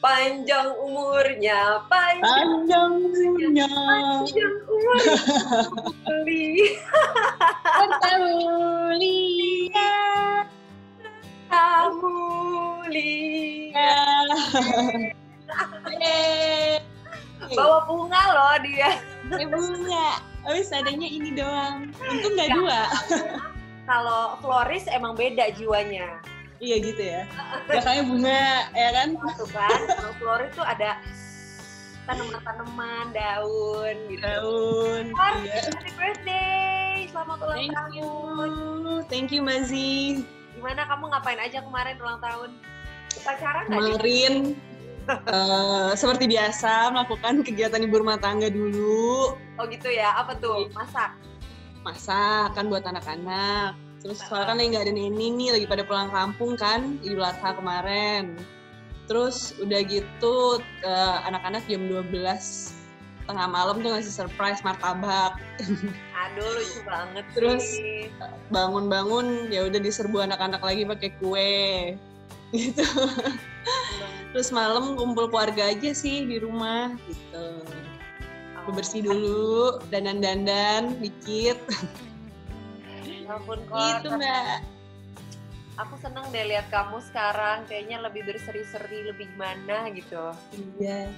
Panjang umurnya, Panjang umurnya. panjang umurnya. Bertamulia. Kamu lihat. Bawa bunga loh dia. Bunga. Habis adanya ini doang. Untung nggak dua. Kalau floris emang beda jiwanya. Iya gitu ya. Belakangnya bunga, ya kan? Tuh kan, kalau floris tuh ada tanaman-tanaman, daun gitu. Daun. Iya. Happy birthday, selamat ulang tahun. Thank you Mazi. Gimana kamu ngapain aja kemarin ulang tahun? Pacaran nggak? Kemarin seperti biasa melakukan kegiatan ibu rumah tangga dulu. Oh gitu ya, apa tuh? Masak? Masak kan buat anak-anak. Terus soalnya kan lagi nggak ada neni nih, lagi pada pulang kampung kan, Idul Adha kemarin. Terus udah gitu anak-anak jam 12 tengah malam tuh ngasih surprise martabak. Aduh lucu banget sih. Terus bangun-bangun ya udah diserbu anak-anak lagi pakai kue gitu. Terus malam kumpul keluarga aja sih di rumah gitu. Bebersih dulu, dandan-dandan dikit. Ampun Gitu Mbak. Aku seneng deh lihat kamu sekarang kayaknya lebih berseri-seri, lebih gimana gitu. Iya.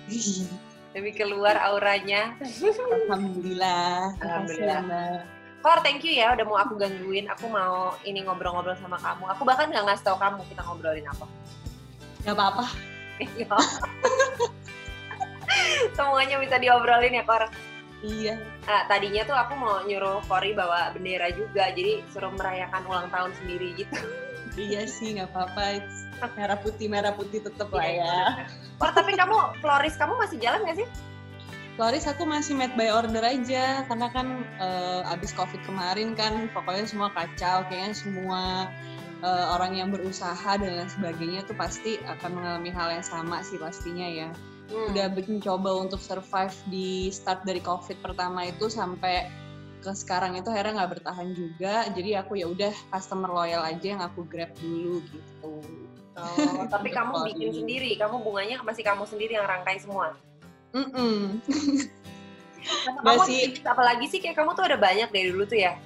Lebih keluar auranya. Alhamdulillah. Alhamdulillah. Kor, thank you ya udah mau aku gangguin. Aku mau ini ngobrol-ngobrol sama kamu. Aku bahkan nggak ngasih tau kamu kita ngobrolin apa. Gak apa-apa. Semuanya bisa diobrolin ya, Kor. Iya. Nah, tadinya tuh aku mau nyuruh Kori bawa bendera juga, jadi suruh merayakan ulang tahun sendiri gitu. Iya sih, nggak apa-apa. Merah putih tetap lah ya. Kor, tapi kamu floris kamu masih jalan nggak sih? Floris aku masih made by order aja, karena kan abis COVID kemarin kan pokoknya semua kacau, kayaknya semua orang yang berusaha dan lain sebagainya tuh pasti akan mengalami hal yang sama sih pastinya ya. Udah mencoba untuk survive di start dari COVID pertama itu sampai ke sekarang itu akhirnya nggak bertahan juga, jadi aku ya udah customer loyal aja yang aku grab dulu gitu. Oh, tapi kamu bikin sendiri, kamu bunganya masih kamu sendiri yang rangkai semua. Kamu sih. Apalagi sih kayak kamu tuh ada banyak dari dulu tuh ya.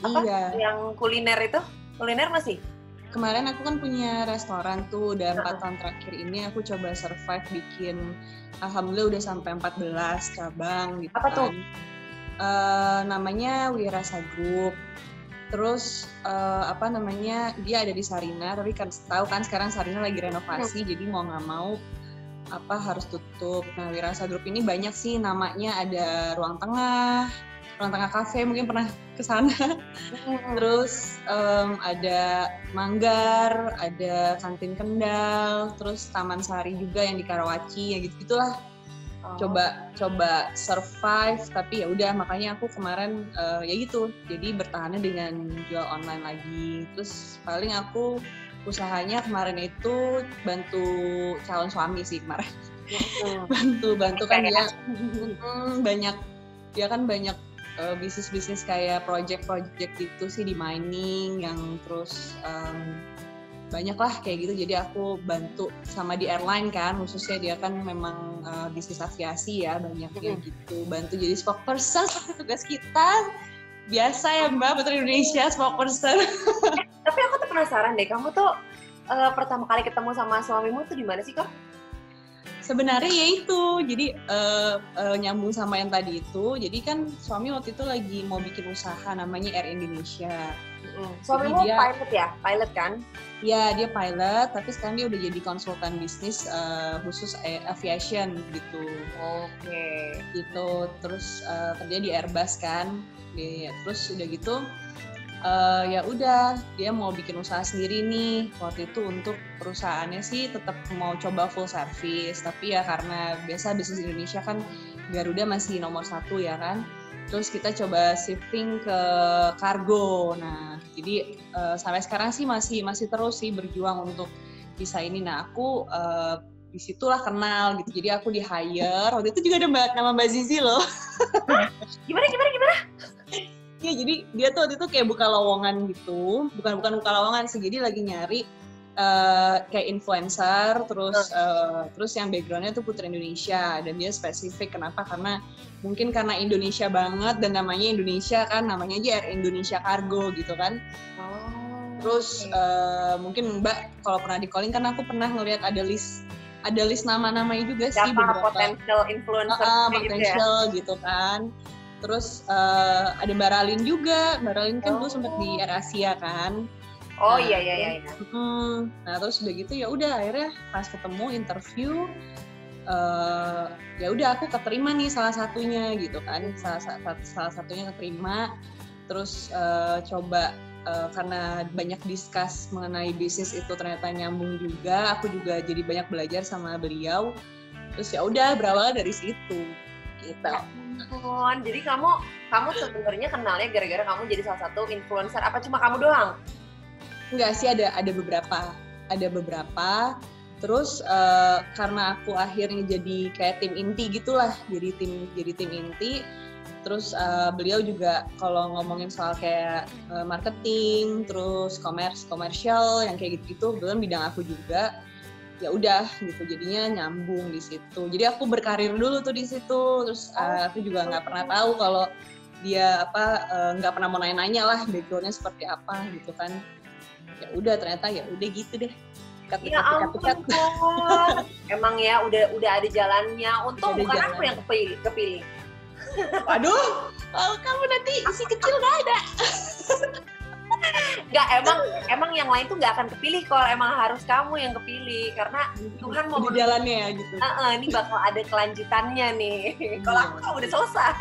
Apa? Iya. Yang kuliner itu? Kuliner masih? Kemarin aku kan punya restoran tuh, udah 4 tahun terakhir ini aku coba survive bikin, alhamdulillah udah sampai 14 cabang gitu. Apa tuh? Namanya Wirasa Group. Terus dia ada di Sarina, tapi kan tahu kan sekarang Sarina lagi renovasi, jadi mau nggak mau harus tutup. Nah, Wirasa Group ini banyak sih namanya, ada Ruang Tengah Cafe, mungkin pernah ke sana. Terus ada Manggar, ada Kantin Kendal, terus Taman Sari juga yang di Karawaci, ya gitu-gitulah. Coba survive, tapi ya udah, makanya aku kemarin ya gitu. Jadi bertahannya dengan jual online lagi. Terus paling aku usahanya kemarin itu bantu calon suami sih kemarin. bantu kan dia banyak bisnis kayak project itu sih di mining yang terus banyak lah kayak gitu. Jadi aku bantu sama di airline kan, khususnya dia kan memang bisnis aviasi ya, banyak yang gitu, bantu jadi spokesperson seperti tugas kita. Biasa ya Mbak, Putri Indonesia spokesperson. Tapi aku tuh penasaran deh, kamu tuh pertama kali ketemu sama suamimu tuh di mana sih, Kak? Sebenarnya ya itu, jadi nyambung sama yang tadi itu. Jadi kan suami waktu itu lagi mau bikin usaha namanya Air Indonesia. Suamimu pilot ya? Pilot kan? Ya, dia pilot, tapi sekarang dia udah jadi konsultan bisnis khusus aviation gitu. Oke. Gitu, terus kerja di Airbus kan. Terus udah gitu, ya udah dia mau bikin usaha sendiri nih. Waktu itu untuk perusahaannya sih tetap mau coba full service, tapi ya karena biasa bisnis Indonesia kan Garuda masih nomor 1 ya kan. Terus kita coba shifting ke kargo. Nah, jadi sampai sekarang sih masih terus sih berjuang untuk bisa ini. Nah, aku disitulah kenal gitu. Jadi aku di hire. Waktu itu juga ada nama Mbak Zizi loh. Gimana? Ya, jadi dia tuh waktu itu kayak buka lowongan gitu. Bukan buka lowongan sih. Jadi lagi nyari kayak influencer, terus yang backgroundnya tuh Putri Indonesia, dan dia spesifik kenapa, karena mungkin karena Indonesia banget dan namanya Indonesia kan, namanya aja Air Indonesia Cargo gitu kan. Terus mungkin Mbak kalau pernah di calling kan aku pernah ngeliat ada list nama-namanya juga sih, beberapa potential influencer potential gitu kan. Terus ada Mbak Ralin juga, Mbak Ralin kan dulu sempat di Air Asia kan. Iya. Nah terus udah gitu ya udah akhirnya pas ketemu interview ya udah aku keterima nih salah satunya gitu kan, salah satunya keterima. Terus coba karena banyak discuss mengenai bisnis itu ternyata nyambung juga, aku juga jadi banyak belajar sama beliau. Terus ya udah berawal dari situ gitu. Jadi kamu sebenarnya kenalnya gara-gara kamu jadi salah satu influencer, apa cuma kamu doang? Enggak sih, ada beberapa. Terus karena aku akhirnya jadi kayak tim inti gitulah, jadi tim inti. Terus beliau juga kalau ngomongin soal kayak marketing, terus komersial yang kayak gitu, belum bidang aku juga. Ya udah gitu, jadinya nyambung di situ. Jadi aku berkarir dulu tuh di situ. Terus aku juga nggak pernah tahu kalau dia nggak pernah mau nanya-nanya lah backgroundnya seperti apa gitu kan. Ya udah ternyata ya udah gitu deh. Ya ampun, emang ya udah ada jalannya. Untung bukan aku yang kepilih. Aduh, kamu nanti isi kecil nggak ada. Nggak, emang yang lain tuh nggak akan kepilih kalau emang harus kamu yang kepilih, karena Tuhan mau jalannya ya gitu. Ini bakal ada kelanjutannya nih. Kalau aku kan udah selesai,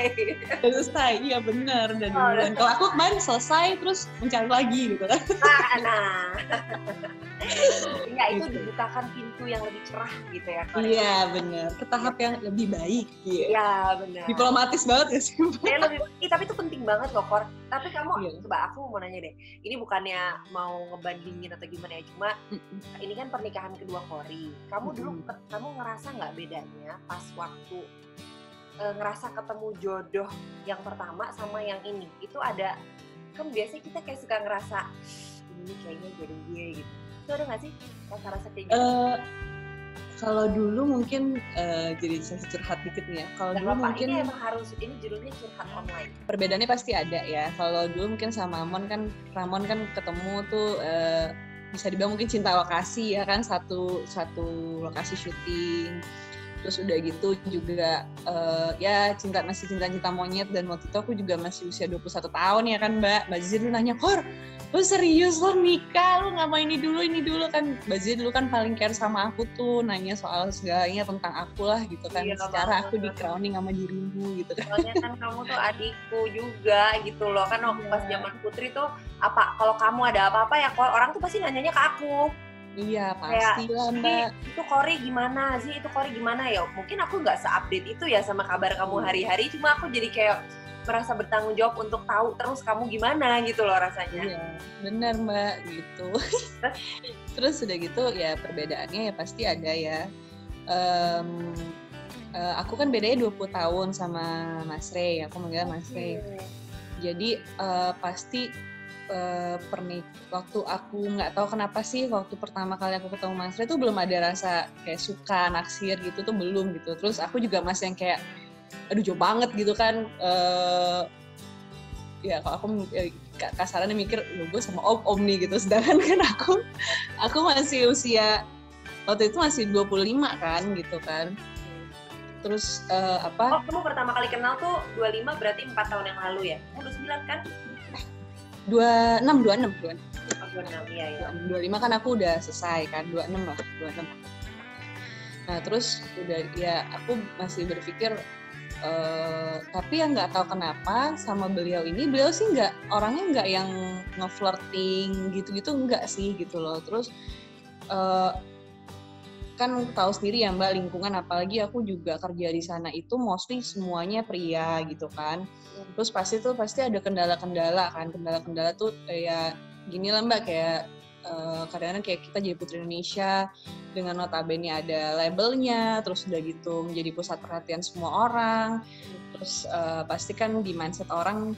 iya benar. Dan kalau aku kemarin selesai terus mencari lagi gitu kan. Enggak, itu dibukakan pintu yang lebih cerah gitu ya. Iya benar, ke tahap yang lebih baik. Iya benar. Diplomatis banget ya sih. Tapi itu penting banget loh, Kor. Tapi kamu, coba aku mau nanya deh. Ini bukannya mau ngebandingin atau gimana ya, cuma ini kan pernikahan kedua Kori. Kamu dulu kamu ngerasa nggak bedanya pas waktu ngerasa ketemu jodoh yang pertama sama yang ini? Itu ada, kan biasanya kita kayak suka ngerasa ini kayaknya jodoh gue gitu. Itu ada nggak sih rasa-rasa kayak gitu? Kalau dulu mungkin jadi saya curhat dikit nih ya. Kalau dulu mungkin ini emang harus, ini judulnya curhat online. Perbedaannya pasti ada ya. Kalau dulu mungkin sama Ramon kan ketemu tuh bisa dibilang mungkin cinta lokasi ya kan, satu lokasi syuting. Terus udah gitu juga ya cinta monyet, dan waktu itu aku juga masih usia 21 tahun ya kan Mbak Zizi dulu nanya, "Kor, lu serius lo nikah? Lu nggak mau ini dulu kan?" Mbak Zizi dulu kan paling care sama aku tuh, nanya soal segalanya tentang aku lah gitu kan. Secara aku di crowning sama dirimu gitu kan. Soalnya kan kamu tuh adikku juga gitu loh kan, waktu pas zaman Putri tuh kalau kamu ada apa-apa ya Kor, orang tuh pasti nanyanya ke aku. Iya pasti lah Mbak. Itu Kori gimana sih? Itu Kori gimana ya? Mungkin aku nggak se-update itu ya sama kabar kamu hari-hari. Cuma aku jadi kayak merasa bertanggung jawab untuk tahu terus kamu gimana gitu loh rasanya. Iya benar Mbak gitu. Terus udah gitu ya perbedaannya ya pasti ada ya. Aku kan bedanya 20 tahun sama Mas Rey. Aku manggil Mas Rey. Jadi pasti waktu aku nggak tahu kenapa sih waktu pertama kali aku ketemu Mas Rey tuh belum ada rasa kayak suka naksir gitu tuh, belum gitu. Terus aku juga masih yang kayak aduh jauh banget gitu kan, ya kalau aku kasarannya mikir gue sama om nih gitu, sedangkan kan aku masih usia waktu itu masih 25 kan gitu kan. Terus kamu pertama kali kenal tuh 25, berarti 4 tahun yang lalu ya? Kamu 29 kan? 26 iya. 25 kan aku udah selesai kan, 26. Nah terus udah ya aku masih berpikir tapi yang nggak tahu kenapa sama beliau sih orangnya nggak yang nge-flirting gitu-gitu, nggak sih gitu loh. Terus kan tahu sendiri ya Mbak, lingkungan apalagi aku juga kerja di sana itu mostly semuanya pria gitu kan. Terus pasti ada kendala-kendala kan. Kendala-kendala tuh kayak gini lah Mbak, kayak kadang-kadang kayak kita jadi Putri Indonesia dengan notabene ada labelnya, terus udah gitu menjadi pusat perhatian semua orang. Terus pasti kan di mindset orang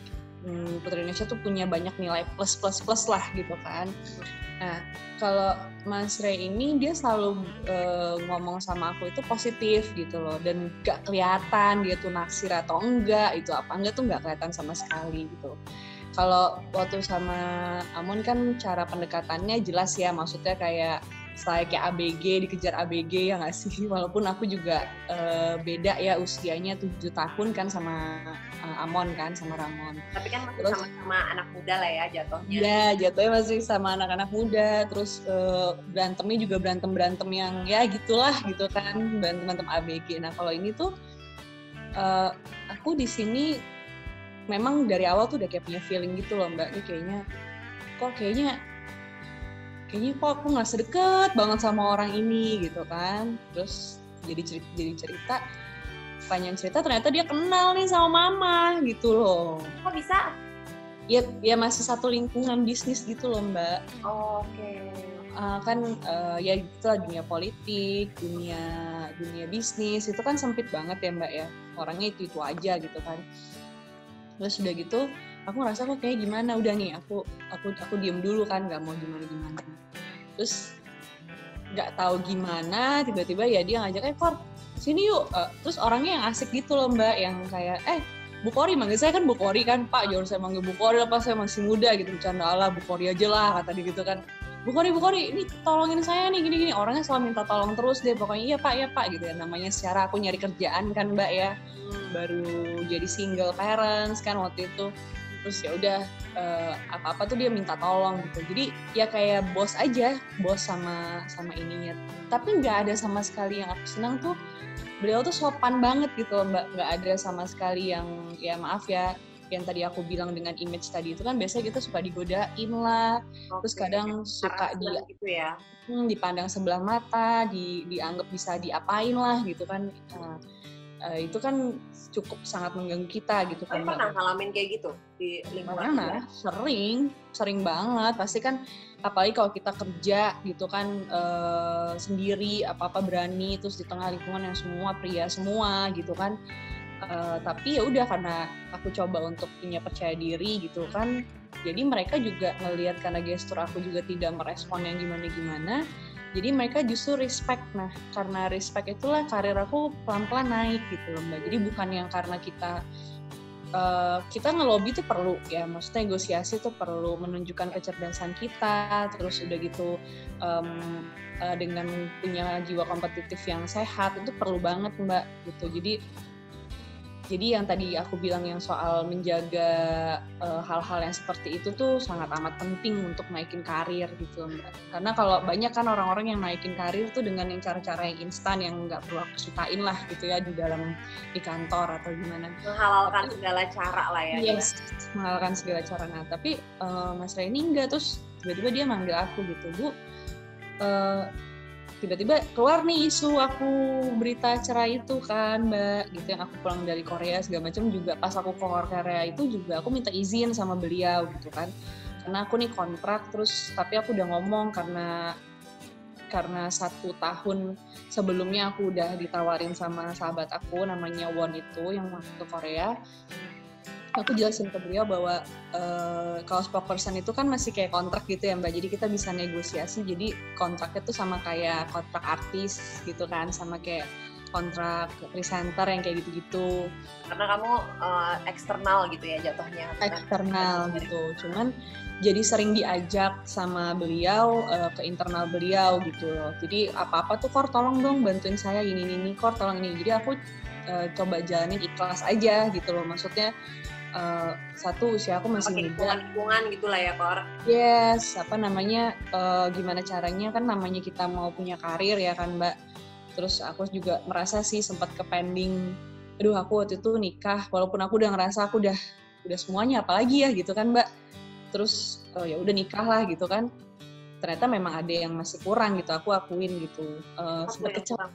Putri Indonesia tuh punya banyak nilai plus lah gitu kan. Nah kalau Mas Ray ini dia selalu ngomong sama aku itu positif gitu loh, dan gak kelihatan dia tuh naksir atau enggak, itu apa enggak tuh gak kelihatan sama sekali gitu. Kalau waktu sama Amon kan cara pendekatannya jelas ya, maksudnya kayak kayak ABG, dikejar ABG ya nggak sih, walaupun aku juga beda ya usianya 7 tahun kan sama Amon kan, sama Ramon. Tapi kan masih sama-sama anak muda lah ya jatuhnya. Iya, jatuhnya masih sama anak-anak muda, terus berantemnya juga berantem yang ya gitulah gitu kan, berantem ABG. Nah kalau ini tuh aku di sini memang dari awal tuh udah kayak punya feeling gitu loh Mbak, ini kayaknya kok aku nggak sedekat banget sama orang ini gitu kan. Terus jadi cerita panjang cerita ternyata dia kenal nih sama mama gitu loh. Kok bisa? Ya masih satu lingkungan bisnis gitu loh Mbak. Oh, oke. Kan ya itulah dunia politik, dunia bisnis itu kan sempit banget ya Mbak ya, orangnya itu aja gitu kan. Terus udah gitu aku ngerasa kok kayak gimana, udah nih aku diem dulu kan, nggak mau gimana. Terus nggak tahu gimana tiba-tiba ya dia ngajak Kor sini yuk. Terus orangnya yang asik gitu loh Mbak, yang kayak Bu Kori, manggil saya kan Bu Kori kan, Pak jangan saya manggil Bu Kori lah, Pak saya masih muda gitu, bercanda ala Bu Kori aja lah kata dia gitu kan. Bu Kori ini tolongin saya nih gini orangnya selalu minta tolong terus deh, pokoknya iya Pak gitu ya, namanya secara aku nyari kerjaan kan Mbak ya, baru jadi single parents kan waktu itu. Terus ya udah apa-apa tuh dia minta tolong gitu, jadi ya kayak bos aja, bos sama ininya. Tapi nggak ada sama sekali yang aku senang tuh, beliau tuh sopan banget gitu loh Mbak, nggak ada sama sekali yang ya maaf ya, yang tadi aku bilang dengan image tadi itu kan biasanya kita suka digodain lah, terus kadang suka dia gitu ya. Dipandang sebelah mata, dianggap bisa diapain lah gitu kan. Itu kan cukup sangat mengganggu kita gitu kan. Pernah ngalamin kayak gitu di lingkungan? Mana? Sering banget. Pasti kan apalagi kalau kita kerja gitu kan sendiri, apa-apa berani, terus di tengah lingkungan yang semua pria semua gitu kan. Tapi ya udah, karena aku coba untuk punya percaya diri gitu kan, jadi mereka juga ngelihat karena gestur aku juga tidak merespon yang gimana-gimana, jadi mereka justru respect. Nah karena respect itulah karir aku pelan-pelan naik gitu loh Mbak. Jadi bukan yang karena kita ngelobi tuh perlu ya, maksudnya negosiasi tuh perlu menunjukkan kecerdasan kita, terus udah gitu dengan punya jiwa kompetitif yang sehat itu perlu banget Mbak gitu. Jadi yang tadi aku bilang yang soal menjaga hal-hal yang seperti itu tuh sangat amat penting untuk naikin karir gitu Mbak. Karena kalau banyak kan orang-orang yang naikin karir tuh dengan yang cara-cara yang instan yang nggak perlu aku sukain lah gitu ya di kantor atau gimana. Menghalalkan segala cara lah ya. Yes, menghalalkan segala cara. Nah tapi Mas Ray ini enggak, terus tiba-tiba dia manggil aku gitu, Bu. Tiba-tiba keluar nih isu aku berita cerai itu kan Mbak gitu, yang aku pulang dari Korea segala macam, juga pas aku keluar Korea itu juga aku minta izin sama beliau gitu kan, karena aku nih kontrak, terus tapi aku udah ngomong karena 1 tahun sebelumnya aku udah ditawarin sama sahabat aku namanya Won itu yang masuk ke Korea. Aku jelasin ke beliau bahwa kalau spokesperson itu kan masih kayak kontrak gitu ya Mbak, jadi kita bisa negosiasi, jadi kontraknya tuh sama kayak kontrak artis gitu kan, sama kayak kontrak presenter yang kayak gitu-gitu. Karena kamu eksternal gitu ya jatuhnya. Eksternal gitu, cuman jadi sering diajak sama beliau ke internal beliau gitu loh. Jadi apa-apa tuh Kor tolong dong bantuin saya ini Kor tolong ini. Jadi aku coba jalanin ikhlas aja gitu loh, maksudnya satu usia aku masih muda, lingkungan gitulah ya Kor. Yes, gimana caranya kan, namanya kita mau punya karir ya kan Mbak. Terus aku juga merasa sih sempat ke pending, aduh aku waktu itu nikah walaupun aku udah ngerasa aku udah semuanya apalagi ya gitu kan Mbak. Terus ya udah nikah lah gitu kan, ternyata memang ada yang masih kurang gitu, aku akuin gitu. Sempat kecewa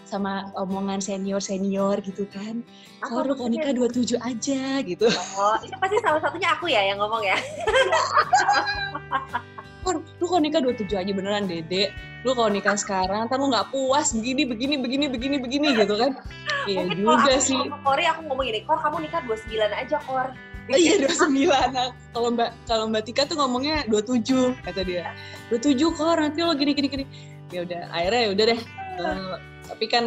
sama omongan senior gitu kan. Kalau lu nikah 27 aja gitu. Oh, itu pasti salah satunya aku ya yang ngomong ya. Lu kalau nikah 27 aja beneran Dede. Lu kalau nikah sekarang, ntar lu nggak puas begini gitu kan. Iya juga sih. Kori aku ngomong gini, Kor kamu nikah 29 aja Kor. Iya 29. Nah, kalau Mbak Tika tuh ngomongnya 27 kata dia. 27 kok nanti lo gini. Ya udah, akhirnya ya udah deh. Tapi kan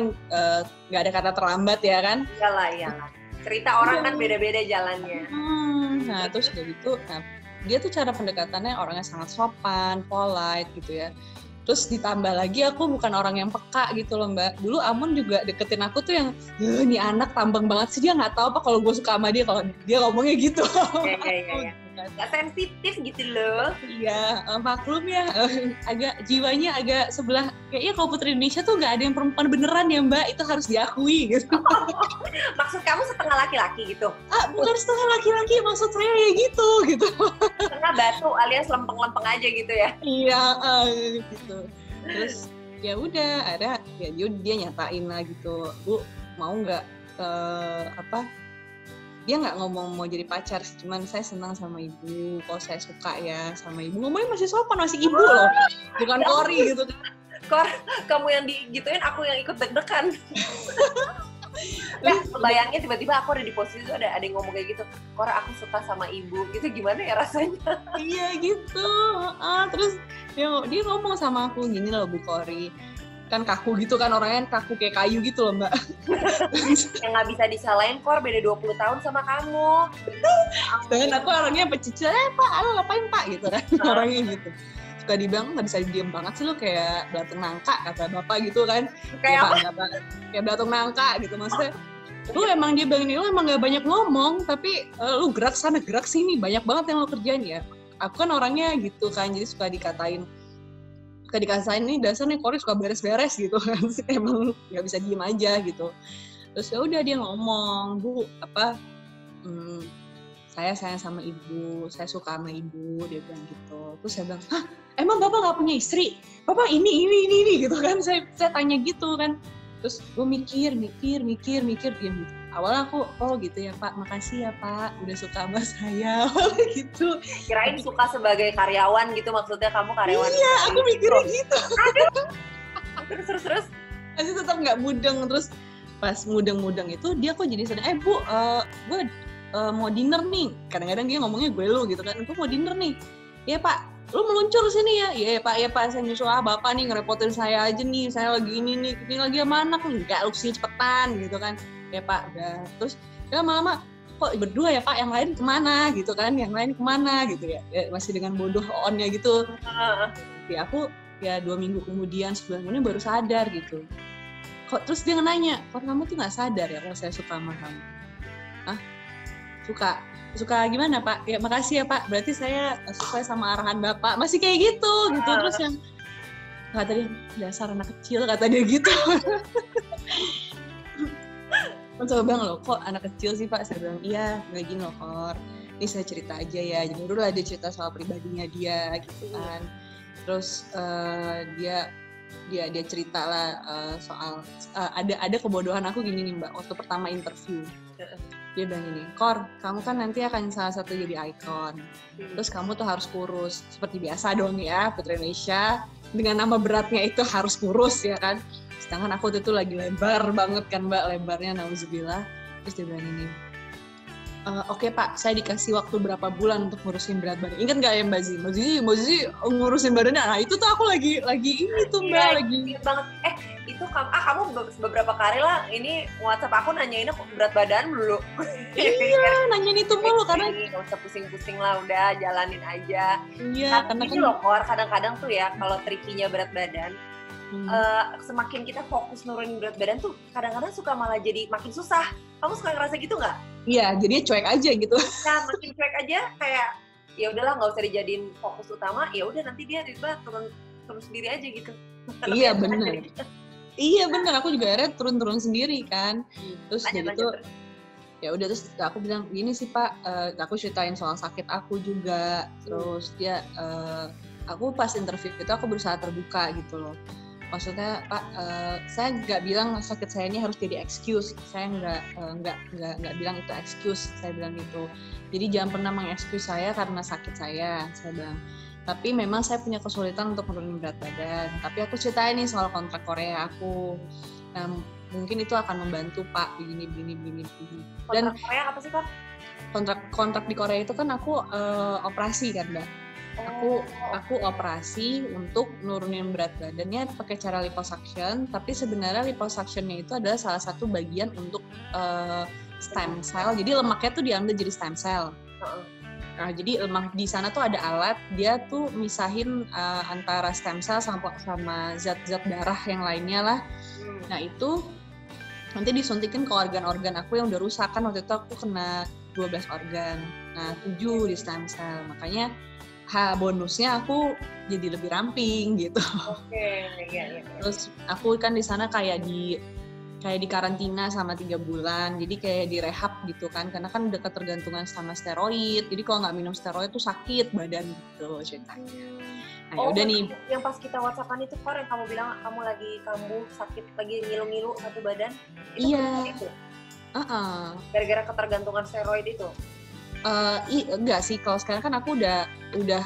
nggak ada kata terlambat ya kan? Iyalah. Cerita orang kan beda-beda jalannya. Nah terus udah gitu, dia tuh cara pendekatannya orangnya sangat sopan, polite gitu ya. Terus ditambah lagi aku bukan orang yang peka gitu loh Mbak. Dulu Amun juga deketin aku tuh yang, nih anak tambang banget sih, dia nggak tahu apa kalau gue suka sama dia, kalau dia ngomongnya gitu. Iya. Gak sensitif gitu loh. Iya, maklum ya, agak jiwanya agak sebelah. Kayaknya kalau Putri Indonesia tuh nggak ada yang perempuan beneran ya Mbak, itu harus diakui gitu. Maksud kamu setengah laki-laki gitu? Bukan setengah laki-laki, maksud saya ya gitu. Setengah batu alias lempeng-lempeng aja gitu ya? Iya, gitu. Terus ya udah, ada ya dia nyatain lah gitu, Bu mau nggak dia nggak ngomong mau jadi pacar, cuman saya senang sama ibu, kalau saya suka ya sama ibu. Ngomongnya masih sopan, masih ibu loh, bukan Kori gitu. Kor, kamu yang digituin, aku yang ikut deg-degan. Nah, bayangin tiba-tiba aku ada di posisi itu ada yang ngomong kayak gitu, Kor aku suka sama ibu, gitu gimana ya rasanya? Iya gitu. Terus dia ngomong sama aku gini loh Bu Kori, kan kaku gitu kan, orangnya kaku kayak kayu gitu loh Mbak. Yang nggak bisa disalahin, Kor beda 20 tahun sama kamu. Dan aku orangnya pecicil, Pak, lo ngapain Pak gitu kan, orangnya gitu. Suka dibilang nggak bisa diem banget sih lo, kayak belatung nangka kata bapak gitu kan. Kayak apa? Kayak belatung nangka gitu, maksudnya lu emang dia bilang ini, lu emang nggak banyak ngomong tapi lu gerak sana gerak sini, banyak banget yang lo kerjain ya. Aku kan orangnya gitu kan, jadi suka dikatain ini dasar nih Kori suka beres-beres gitu kan. Emang nggak bisa diem aja gitu. Terus ya udah dia ngomong, Bu saya sayang sama ibu, saya suka sama ibu, dia bilang gitu. Terus saya bilang, hah emang bapak nggak punya istri? Bapak ini gitu kan, saya tanya gitu kan. Terus gue mikir diam gitu. Awalnya aku, oh gitu ya Pak, makasih ya Pak, udah suka sama saya, gitu. Kirain suka sebagai karyawan gitu, maksudnya kamu karyawan. Iya, aku mikirnya gitu. Aduh. Terus? Masih tetap nggak mudeng. Terus pas mudeng itu dia kok jadi sadar, Bu, gue mau dinner nih. Kadang-kadang dia ngomongnya gue lu gitu kan, gue mau dinner nih. Iya Pak, lu meluncur sini ya? Iya Pak, saya nyusul bapak nih, ngerepotin saya aja nih, saya lagi ini lagi sama anak. Enggak, lu sih cepetan gitu kan. Ya Pak, udah. Terus ya lama-lama, kok berdua ya Pak, yang lain kemana gitu kan, gitu ya, masih dengan bodoh onnya gitu. Ya aku ya 2 minggu kemudian, sebulan kemudian baru sadar gitu. Kok terus dia nanya, kok kamu tuh nggak sadar ya kalau saya suka sama kamu? Hah? Suka gimana Pak? Ya makasih ya Pak, berarti saya sesuai sama arahan Bapak. Masih kayak gitu. Terus yang kata dia, dasar anak kecil, kata dia gitu. Terus saya bilang, loh kok anak kecil sih Pak? Saya bilang, iya nggak gini loh Kor, ini saya cerita aja ya. Jadi dulu lah dia cerita soal pribadinya dia gitu kan. Terus dia cerita lah soal ada kebodohan aku gini nih Mbak, waktu pertama interview. Dia bilang gini, Kor, kamu kan nanti akan salah satu jadi ikon. Terus kamu tuh harus kurus. Seperti biasa dong ya, Putri Indonesia. Dengan nama beratnya itu harus kurus ya kan. Sedangkan aku tuh lagi lebar banget kan Mbak, lebarnya nauzubillah. Terus dia bilang gini, oke Pak, saya dikasih waktu berapa bulan untuk ngurusin berat badan. Ingat nggak ya Mbak Zizi ngurusin badannya? Nah itu tuh aku lagi ini tuh Mbak, lagi. Banget. Itu kamu beberapa kali lah ini WhatsApp aku nanyainnya berat badan dulu. Iya, nanyain itu mulu karena nggak usah pusing-pusing lah, udah jalanin aja. Iya, karena ini loh Kor, kadang-kadang tuh ya kalau trikinya berat badan, semakin kita fokus nurunin berat badan tuh kadang-kadang suka malah jadi makin susah. Kamu suka ngerasa gitu nggak? Iya, jadinya cuek aja gitu. Nah, makin cuek aja kayak ya udahlah nggak usah dijadiin fokus utama, ya udah nanti dia tiba turun sendiri aja gitu. Iya benar. Iya benar, aku juga akhirnya turun sendiri kan. Terus gitu. Ya udah, terus aku bilang gini sih Pak, aku ceritain soal sakit aku juga. Terus dia aku pas interview itu aku berusaha terbuka gitu loh. Maksudnya Pak, saya nggak bilang sakit saya ini harus jadi excuse. Saya nggak bilang itu excuse. Saya bilang gitu. Jadi jangan pernah mengexcuse saya karena sakit saya bilang. Tapi memang saya punya kesulitan untuk menurunin berat badan. Tapi aku ceritain nih soal kontrak Korea aku. Nah, mungkin itu akan membantu Pak, begini. Dan kontrak Korea apa sih Pak? kontrak di Korea itu kan aku operasi kan Mbak. Aku operasi untuk nurunin berat badannya pakai cara liposuction, tapi sebenarnya liposuctionnya itu adalah salah satu bagian untuk stem cell. Jadi lemaknya tuh diambil jadi stem cell. Nah, jadi lemak di sana tuh ada alat, dia tuh misahin antara stem cell sama zat-zat darah yang lainnya lah. Nah itu nanti disuntikin ke organ-organ aku yang udah rusak, kan waktu itu aku kena 12 organ. Nah 7 di stem cell, makanya bonusnya aku jadi lebih ramping gitu. Iya. Terus aku kan di sana kayak di karantina sama 3 bulan, jadi kayak di rehab gitu kan, karena kan udah ketergantungan sama steroid, jadi kalau nggak minum steroid tuh sakit badan gitu ceritanya. Nah udah nih. Yang pas kita WhatsAppan itu yang kamu bilang kamu lagi kambuh, sakit, lagi ngilu-ngilu satu badan, itu itu? Gara-gara ketergantungan steroid itu? Enggak sih, kalau sekarang kan aku udah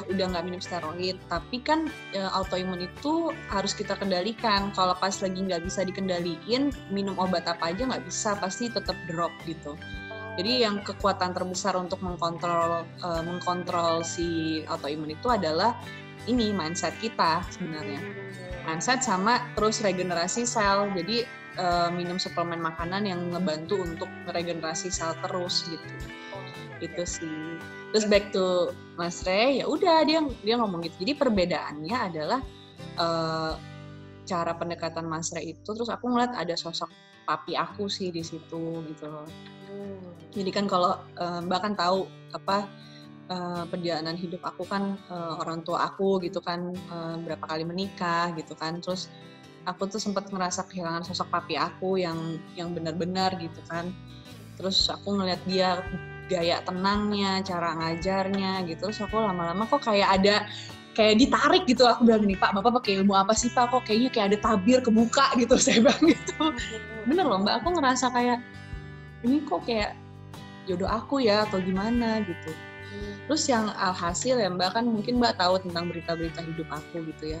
nggak minum steroid, tapi kan autoimun itu harus kita kendalikan. Kalau pas lagi nggak bisa dikendaliin, minum obat apa aja nggak bisa, pasti tetap drop gitu. Jadi yang kekuatan terbesar untuk mengkontrol si autoimun itu adalah ini mindset kita sebenarnya. Mindset sama terus regenerasi sel. Jadi minum suplemen makanan yang ngebantu untuk regenerasi sel terus gitu. Gitu sih. Terus back to Mas Ray, ya udah dia ngomong gitu. Jadi perbedaannya adalah cara pendekatan Mas Ray itu, terus aku ngeliat ada sosok papi aku sih di situ gitu loh. Jadi kan kalau Mbak kan tahu apa perjalanan hidup aku kan, orang tua aku gitu kan berapa kali menikah gitu kan, terus aku tuh sempat ngerasa kehilangan sosok papi aku yang benar-benar gitu kan. Terus aku ngeliat dia gaya tenangnya, cara ngajarnya gitu, terus aku lama-lama kok kayak ditarik gitu. Aku bilang, nih Pak, Bapak pakai ilmu apa sih Pak, kok kayaknya kayak ada tabir ke muka gitu, saya bilang gitu. Bener loh Mbak, aku ngerasa kayak ini kok kayak jodoh aku ya atau gimana gitu. Terus yang alhasil ya Mbak, kan mungkin Mbak tahu tentang berita-berita hidup aku gitu ya.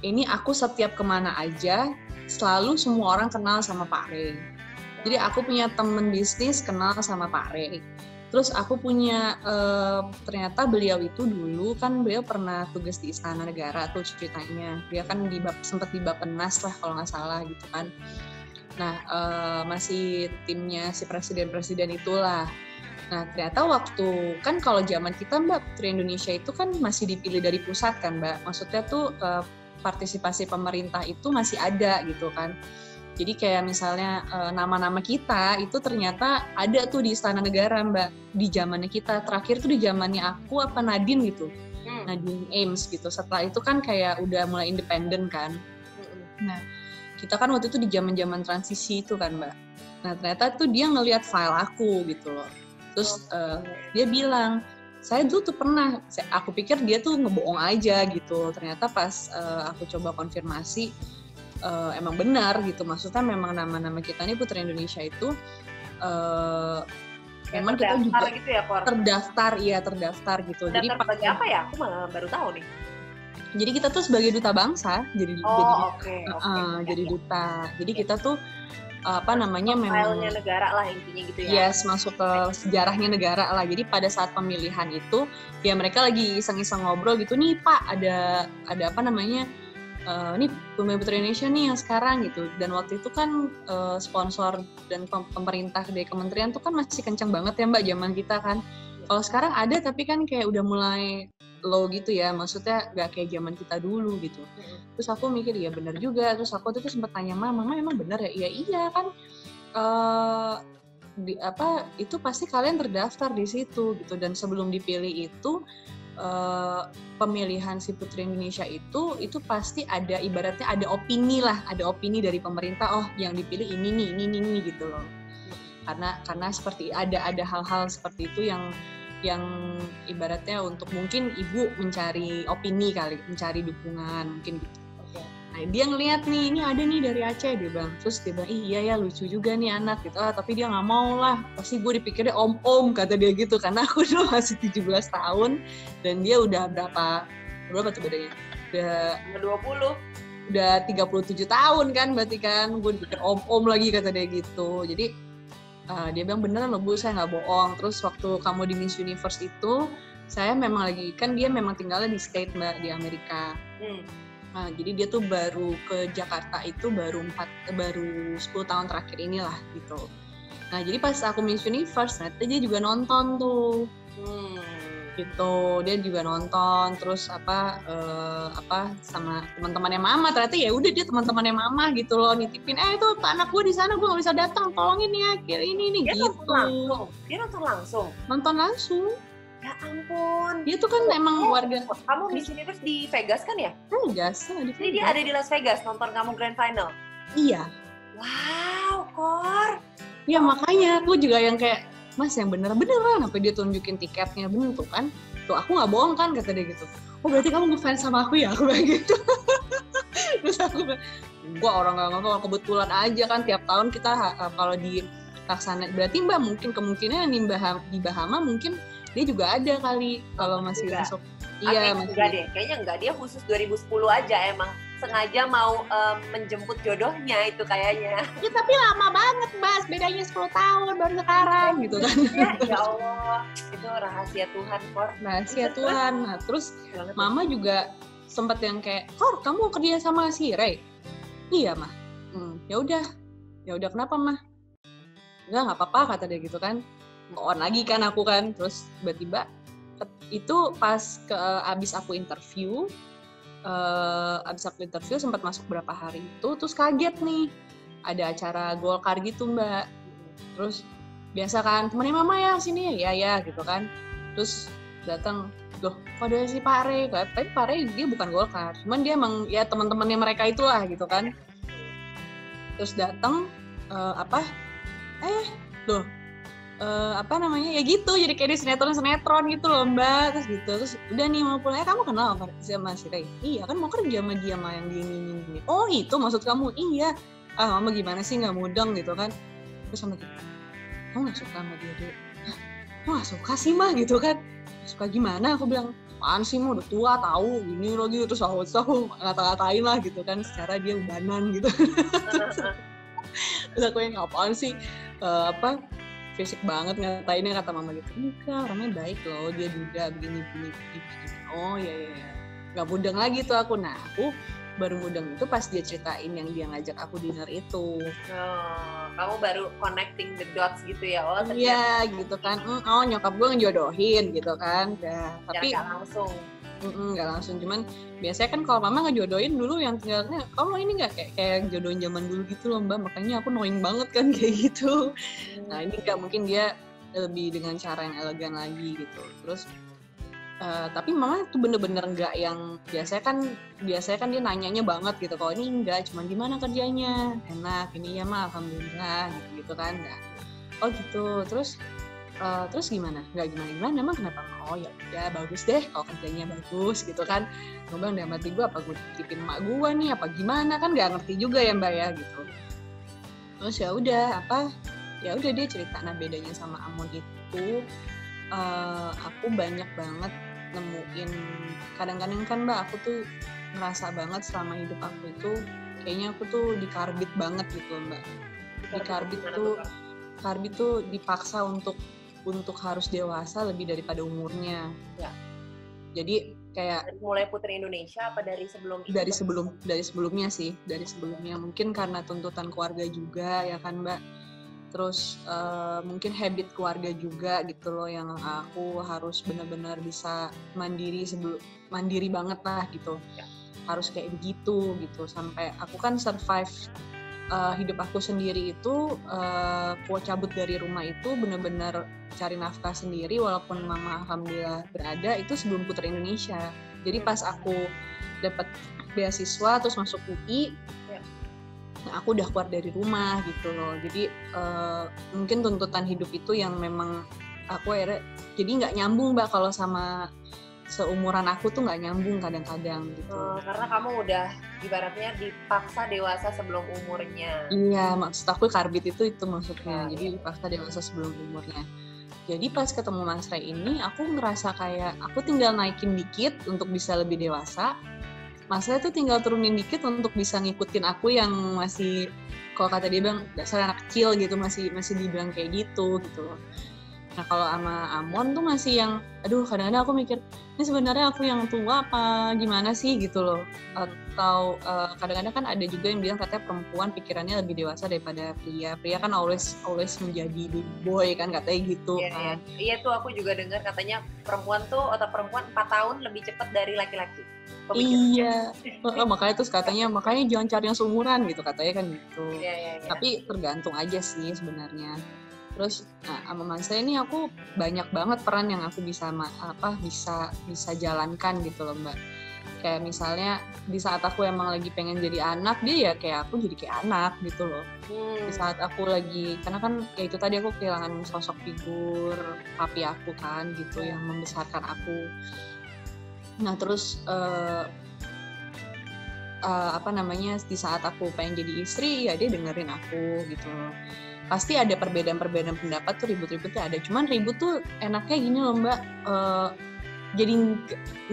Ini aku setiap kemana aja selalu semua orang kenal sama Pak Ray. Jadi aku punya temen bisnis kenal sama Pak Ray. Terus aku punya, ternyata beliau itu dulu kan beliau pernah tugas di Istana Negara tuh ceritanya. Dia kan sempat di Bappenas lah kalau nggak salah gitu kan. Nah masih timnya si presiden-presiden itulah. Nah ternyata waktu, kan kalau zaman kita Mbak, Putri Indonesia itu kan masih dipilih dari pusat kan Mbak. Maksudnya tuh partisipasi pemerintah itu masih ada gitu kan. Jadi kayak misalnya nama-nama kita itu ternyata ada tuh di Istana Negara Mbak, di zamannya kita. Terakhir tuh di zamannya aku apa Nadine gitu, Nadine Ames gitu. Setelah itu kan kayak udah mulai independen kan. Nah kita kan waktu itu di zaman-zaman transisi itu kan Mbak. Nah ternyata tuh dia ngelihat file aku gitu loh. Terus dia bilang, saya dulu tuh pernah, aku pikir dia tuh ngebohong aja gitu. Ternyata pas aku coba konfirmasi, emang benar gitu, maksudnya memang nama-nama kita nih Putri Indonesia itu memang kita juga gitu ya, terdaftar gitu. Jadi sebagai apa ya? Aku malah baru tahu nih. Jadi kita tuh sebagai duta bangsa, jadi duta. Jadi kita tuh memang filenya negara lah intinya gitu ya. Yes, masuk ke sejarahnya negara lah. Jadi pada saat pemilihan itu ya mereka lagi iseng-iseng ngobrol gitu, nih Pak ada ini pemain Putri Indonesia nih yang sekarang gitu. Dan waktu itu kan sponsor dan pemerintah dari kementerian tuh kan masih kencang banget ya Mbak zaman kita kan. Kalau sekarang ada tapi kan kayak udah mulai low gitu ya, maksudnya gak kayak zaman kita dulu gitu. Terus aku mikir ya benar juga. Terus aku tuh sempat tanya Mama emang benar ya? Iya kan itu pasti kalian terdaftar di situ gitu. Dan sebelum dipilih itu pemilihan si Putri Indonesia itu pasti ada, ibaratnya ada opini dari pemerintah, oh yang dipilih ini gitu loh. Karena seperti ada hal-hal seperti itu yang ibaratnya untuk mungkin ibu mencari opini kali, mencari dukungan mungkin gitu. Nah dia ngeliat nih, ini ada nih dari Aceh, dia bilang. Terus dia bilang, iya ya lucu juga nih anak gitu. Tapi dia nggak mau lah, pasti gue dipikirnya om kata dia gitu. Karena aku dulu masih 17 tahun dan dia udah berapa tuh bedanya? Udah 20. Udah 37 tahun kan berarti kan. Gue dipikir om lagi kata dia gitu. Jadi Dia bilang beneran loh Bu, saya nggak bohong. Terus waktu kamu di Miss Universe itu, saya memang lagi, kan dia memang tinggalnya di state Mbak, di Amerika. Nah, jadi dia tuh baru ke Jakarta itu baru 10 tahun terakhir inilah gitu. Nah jadi pas aku Miss Universe, ternyata dia juga nonton tuh. Gitu, dia juga nonton, terus apa sama teman-temannya Mama, ternyata ya udah dia teman-temannya Mama gitu loh, nitipin itu anak gue di sana, gue nggak bisa datang, tolongin ya ini dia gitu. Dia nonton langsung. Ya ampun. Dia tuh kan emang warga. Kamu Miss Universe di Vegas kan ya? Vegas. Jadi dia ada di Las Vegas nonton kamu Grand Final. Iya. Wow, Kor. Ya makanya aku juga yang kayak, Mas yang beneran apa dia tunjukin tiketnya, bener tuh kan, tuh aku nggak bohong kan, kata dia gitu. Oh berarti kamu ngefans sama aku ya, aku bilang gitu. Terus aku bilang, gua orang nggak ngomong, kebetulan aja kan tiap tahun kita kalau di laksana, berarti Mbak mungkin kemungkinan di Bahama mungkin dia juga ada kali kalau masih masuk. Iya, enggak deh, kayaknya enggak, dia khusus 2010 aja emang sengaja mau menjemput jodohnya itu kayaknya. Ya tapi lama banget Mas, bedanya 10 tahun baru sekarang gitu kan. Ya Allah, itu rahasia Tuhan, Kor. Rahasia Tuhan. Nah, terus Mama juga sempat yang kayak, Kor kamu kerja sama si Ray? Iya Mah. Ya udah kenapa Mah? Nggak apa-apa kata dia gitu kan. On lagi kan aku kan, terus tiba-tiba itu pas abis aku interview sempat masuk berapa hari itu, terus kaget nih ada acara Golkar gitu Mbak, terus biasa kan temannya Mama ya sini ya gitu kan, terus datang loh kok ada si Pak Ray, tapi Pak Ray dia bukan Golkar, cuman dia emang ya teman-temannya mereka itulah gitu kan, terus datang ya gitu, jadi kayak di sinetron gitu loh Mbak, terus udah nih mau pulang, kamu kenal sama si Ray? Iya kan mau kerja sama dia mah yang gini. Oh itu maksud kamu? Iya. Mama gimana sih nggak mudeng gitu kan? Terus sama dia, kamu nggak suka sama dia? Hah? Kok nggak suka sih mah gitu kan? Suka gimana? Aku bilang, apaan sih mah udah tua tahu gini lagi, terus aku ngata-ngatain lah gitu kan, secara dia ubanan gitu. Terus aku yang apaan sih fisik banget ngatainnya, kata Mama gitu. Enggak, orangnya baik loh, dia juga begini. Oh iya. Gak mudeng lagi tuh aku. Nah aku baru mudeng itu pas dia ceritain yang dia ngajak aku dinner itu. Oh, kamu baru connecting the dots gitu ya? Oh iya gitu kan. Nyokap gue ngejodohin gitu kan. Ya, tapi gak langsung. Nggak langsung, cuman biasanya kan kalau Mama ngejodohin dulu yang tinggalnya, kamu ini nggak kayak jodohin zaman dulu gitu loh Mbak, makanya aku knowing banget kan kayak gitu. Nah ini nggak, mungkin dia lebih dengan cara yang elegan lagi gitu. Terus tapi Mama tuh bener-bener nggak yang biasanya kan dia nanyanya banget gitu, kalau ini enggak, cuman gimana kerjanya, enak, ini ya mah alhamdulillah gitu kan. Nah, oh gitu, terus gimana? Nggak gimana, emang kenapa? Oh ya udah bagus deh kalau kerjanya bagus gitu kan. Gue bilang dalam hati gue, apa gue titipin emak gue nih apa gimana, kan nggak ngerti juga ya Mbak ya gitu. Terus ya udah dia cerita. Nah bedanya sama Amon itu aku banyak banget nemuin, kadang-kadang kan Mbak aku tuh ngerasa banget selama hidup aku itu kayaknya aku tuh dikarbit banget gitu Mbak. Karbit tuh dipaksa untuk harus dewasa lebih daripada umurnya. Ya. Jadi kayak dari mulai Putri Indonesia apa dari sebelum itu? Dari sebelumnya mungkin karena tuntutan keluarga juga ya kan Mbak. Terus mungkin habit keluarga juga gitu loh, yang aku harus benar-benar bisa mandiri banget lah gitu. Ya. Harus kayak begitu gitu, sampai aku kan survive hidup aku sendiri itu, aku cabut dari rumah itu benar-benar cari nafkah sendiri, walaupun Mama alhamdulillah berada, itu sebelum Putri Indonesia. Jadi pas aku dapat beasiswa terus masuk UI, nah aku udah keluar dari rumah gitu loh. Jadi mungkin tuntutan hidup itu yang memang aku akhirnya jadi nggak nyambung Mbak, kalau sama seumuran aku tuh nggak nyambung kadang-kadang gitu. Karena kamu udah ibaratnya dipaksa dewasa sebelum umurnya. Iya, maksud aku karbit itu maksudnya. Jadi dipaksa dewasa sebelum umurnya. Jadi pas ketemu Mas Ray ini, aku ngerasa kayak aku tinggal naikin dikit untuk bisa lebih dewasa. Mas tuh tinggal turunin dikit untuk bisa ngikutin aku yang masih, kalau kata dia bilang dasar anak kecil gitu, masih dibilang kayak gitu loh. Nah kalau sama Amon tuh masih yang, aduh kadang-kadang aku mikir, ini sebenarnya aku yang tua apa gimana sih gitu loh. Atau kadang-kadang kan ada juga yang bilang katanya perempuan pikirannya lebih dewasa daripada pria. Pria kan always menjadi big boy kan katanya gitu. Iya, iya tuh aku juga dengar katanya perempuan tuh otak perempuan 4 tahun lebih cepat dari laki-laki. Iya, makanya terus katanya jangan cari yang seumuran gitu katanya kan gitu. Iya. Tapi tergantung aja sih sebenarnya. Terus sama Mas ini aku banyak banget peran yang aku bisa jalankan gitu loh Mbak. Kayak misalnya di saat aku emang lagi pengen jadi anak, dia ya kayak aku jadi kayak anak gitu loh. Di saat aku lagi, karena kan ya itu tadi aku kehilangan sosok figur papi aku kan gitu yang membesarkan aku. Nah terus di saat aku pengen jadi istri ya dia dengerin aku gitu loh. Pasti ada perbedaan pendapat tuh, ribut-ributnya ada. Cuman ribut tuh enaknya gini loh Mbak, jadi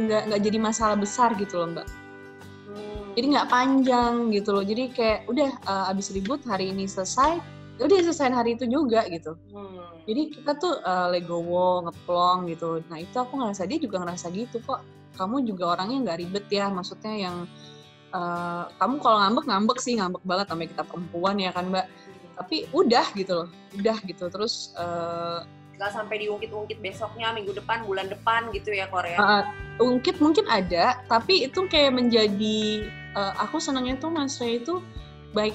nggak jadi masalah besar gitu loh Mbak. Jadi nggak panjang gitu loh. Jadi kayak udah abis ribut hari ini selesai, udah selesai hari itu juga gitu. Jadi kita tuh legowo, ngeplong gitu. Nah itu aku ngerasa, dia juga ngerasa gitu kok. Kamu juga orangnya nggak ribet ya, maksudnya yang kamu kalau ngambek sih ngambek banget, sampai kita perempuan ya kan Mbak. Tapi udah gitu loh, terus nggak sampai diungkit-ungkit besoknya, minggu depan, bulan depan gitu ya Korea. Ungkit mungkin ada, tapi itu kayak menjadi aku senangnya tuh Mas Ray itu baik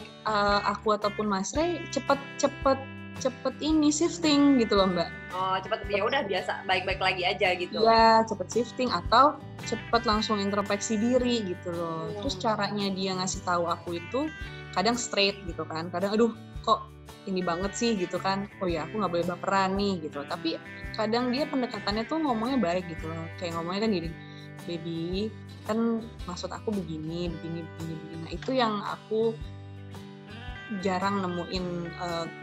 aku ataupun Mas Ray cepet ini shifting gitu loh Mbak. Oh cepet ya udah biasa baik-baik lagi aja gitu. Ya cepet shifting atau cepet langsung introspeksi diri gitu loh. Terus caranya dia ngasih tahu aku itu kadang straight gitu kan, kadang aduh kok ini banget sih gitu kan, oh ya aku nggak boleh baperan nih gitu. Tapi kadang dia pendekatannya tuh ngomongnya baik gitu loh, kayak ngomongnya kan gini, baby kan maksud aku begini. Nah itu yang aku jarang nemuin,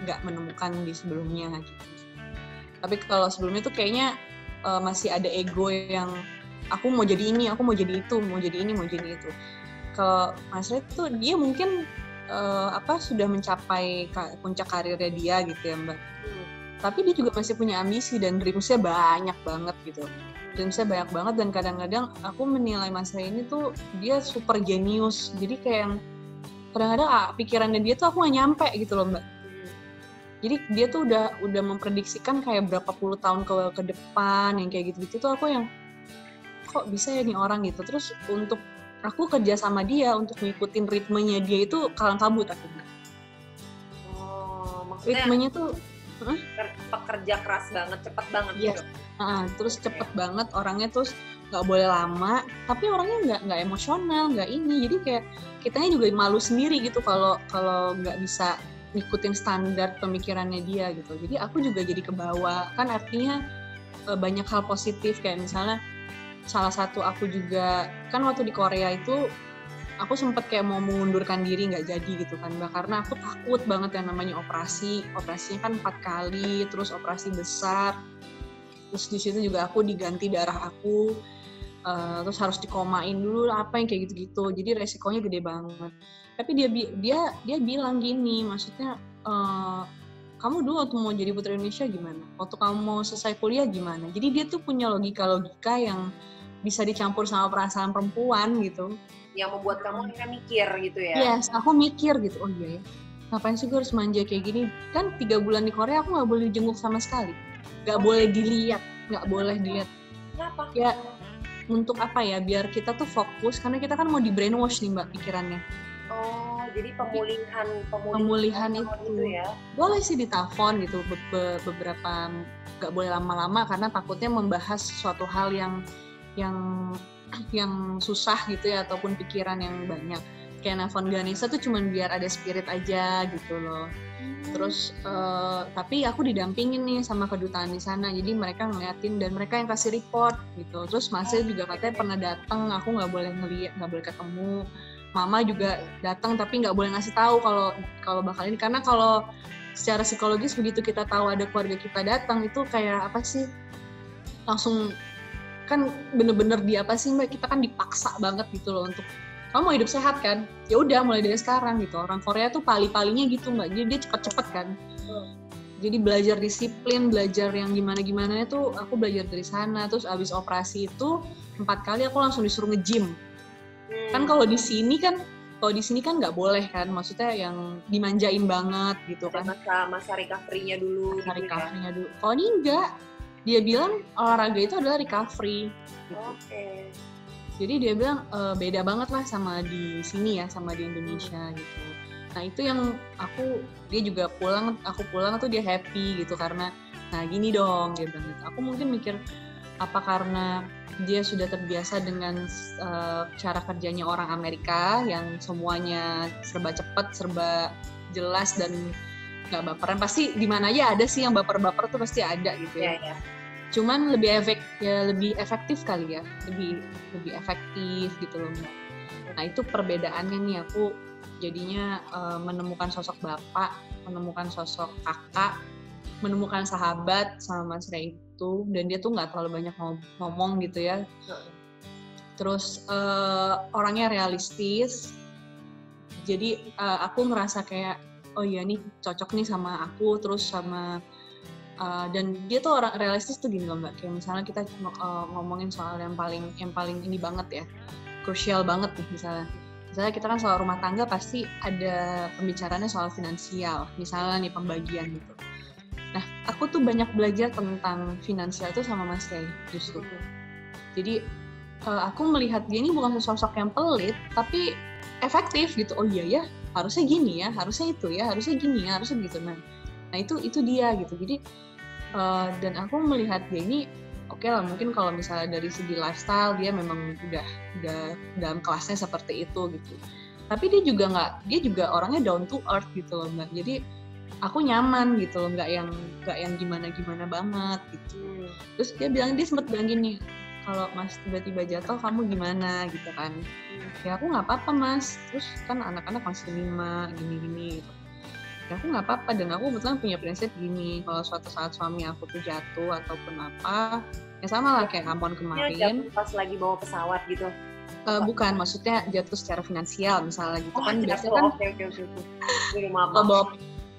nggak menemukan di sebelumnya gitu. Tapi kalau sebelumnya tuh kayaknya masih ada ego yang aku mau jadi ini, aku mau jadi itu, mau jadi ini, mau jadi itu. Kalau Mas Red tuh dia mungkin sudah mencapai puncak karirnya dia gitu ya Mbak. Tapi dia juga masih punya ambisi dan dreams-nya banyak banget gitu. Dreams-nya banyak banget dan kadang-kadang aku menilai Mas Ray ini tuh dia super jenius. Jadi kayak kadang-kadang pikirannya dia tuh aku nggak nyampe gitu loh Mbak. Jadi dia tuh udah memprediksikan kayak berapa puluh tahun ke depan yang kayak gitu-gitu tuh aku yang kok bisa ya nih orang gitu. Terus untuk aku kerja sama dia untuk ngikutin ritmenya dia itu kalang kabut aku. Oh, maksudnya ritmenya tuh pekerja keras banget, cepet banget gitu. Terus cepet banget orangnya, terus nggak boleh lama, tapi orangnya nggak emosional, nggak ini. Jadi kayak kitanya juga malu sendiri gitu kalau nggak bisa ngikutin standar pemikirannya dia gitu. Jadi aku juga jadi kebawa, kan artinya banyak hal positif kayak misalnya salah satu aku juga kan waktu di Korea itu aku sempet kayak mau mengundurkan diri nggak jadi gitu kan Mbak, karena aku takut banget yang namanya operasinya kan 4 kali, terus operasi besar, terus di situ juga aku diganti darah aku, terus harus dikomain dulu apa yang kayak gitu-gitu, jadi resikonya gede banget. Tapi dia bilang gini, maksudnya kamu dulu waktu mau jadi Putri Indonesia gimana? Waktu kamu mau selesai kuliah gimana? Jadi dia tuh punya logika yang bisa dicampur sama perasaan perempuan gitu. Yang membuat kamu akhirnya mikir gitu ya? Yes, aku mikir gitu, oh iya ya. Ngapain sih gue harus manja kayak gini? Kan 3 bulan di Korea aku gak boleh jenguk sama sekali. Gak boleh dilihat. Kenapa? Ya, untuk apa ya, biar kita tuh fokus, karena kita kan mau di brainwash nih Mbak pikirannya. Oh, jadi pemulihan itu ya? Boleh sih ditelepon gitu, beberapa, gak boleh lama-lama karena takutnya membahas suatu hal yang susah gitu ya, ataupun pikiran yang banyak. Kayak nelfon Ganesha tuh cuman biar ada spirit aja gitu loh. Terus tapi aku didampingin nih sama kedutaan di sana, jadi mereka ngeliatin dan mereka yang kasih report gitu. Terus Masnya juga katanya pernah datang, aku nggak boleh ngeliat, nggak boleh ketemu. Mama juga datang tapi nggak boleh ngasih tahu kalau bakal ini, karena kalau secara psikologis begitu kita tahu ada keluarga kita datang itu kayak apa sih, langsung kan bener-bener di apa sih Mbak, kita kan dipaksa banget gitu loh untuk kamu mau hidup sehat kan, ya udah mulai dari sekarang gitu. Orang Korea tuh pali-palinya gitu Mbak, jadi dia cepet-cepet kan. Jadi belajar disiplin, belajar yang gimana-gimana itu aku belajar dari sana. Terus abis operasi itu 4 kali aku langsung disuruh nge-gym. Kan kalau di sini kan nggak boleh kan, maksudnya yang dimanjain banget gitu kan. Masa recovery-nya dulu. Masa recovery-nya dulu. Kalau ini enggak, dia bilang olahraga itu adalah recovery. Gitu. Oke. Jadi dia bilang beda banget lah sama di sini ya, sama di Indonesia gitu. Nah itu yang dia juga aku pulang tuh dia happy gitu karena, nah gini dong dia bilang gitu. Aku mungkin mikir apa karena dia sudah terbiasa dengan cara kerjanya orang Amerika yang semuanya serba cepat, serba jelas dan nggak baperan. Pasti di mana aja ada sih yang baper-baper tuh pasti ada gitu ya. Yeah. Cuman lebih efektif kali ya, lebih efektif gitu loh. Nah itu perbedaannya nih, aku jadinya menemukan sosok bapak, menemukan sosok kakak, menemukan sahabat sama Mas Ray itu, dan dia tuh nggak terlalu banyak ngomong gitu ya. Terus orangnya realistis, jadi aku ngerasa kayak oh iya nih cocok nih sama aku, terus sama dan dia tuh orang realistis tuh gini loh Mbak, kayak misalnya kita ngomongin soal yang paling ini banget ya, krusial banget nih misalnya kita kan soal rumah tangga pasti ada pembicaraannya soal finansial, misalnya nih pembagian gitu. Nah, aku tuh banyak belajar tentang finansial tuh sama Mas Ray justru. Jadi aku melihat dia ini bukan sosok yang pelit, tapi efektif gitu. Oh iya ya, harusnya gini ya, harusnya itu ya, harusnya gini ya, harusnya gitu. Nah itu dia gitu. Jadi dan aku melihat dia ini oke lah, mungkin kalau misalnya dari segi lifestyle dia memang udah dalam kelasnya seperti itu gitu. Tapi dia juga orangnya down to earth gitu loh Mbak. Jadi aku nyaman gitu loh, nggak yang gimana banget gitu. Terus dia sempat bilang gini, kalau Mas tiba-tiba jatuh kamu gimana gitu kan. Ya aku nggak apa-apa Mas, terus kan anak-anak masih 5 gini gitu. Ya aku nggak apa-apa, dan aku kebetulan punya prinsip gini, kalau suatu saat suami aku tuh jatuh ataupun apa, ya sama lah kayak Amon kemarin. Jatuh pas lagi bawa pesawat gitu? Bukan, maksudnya jatuh secara finansial misalnya gitu kan. Biasanya kan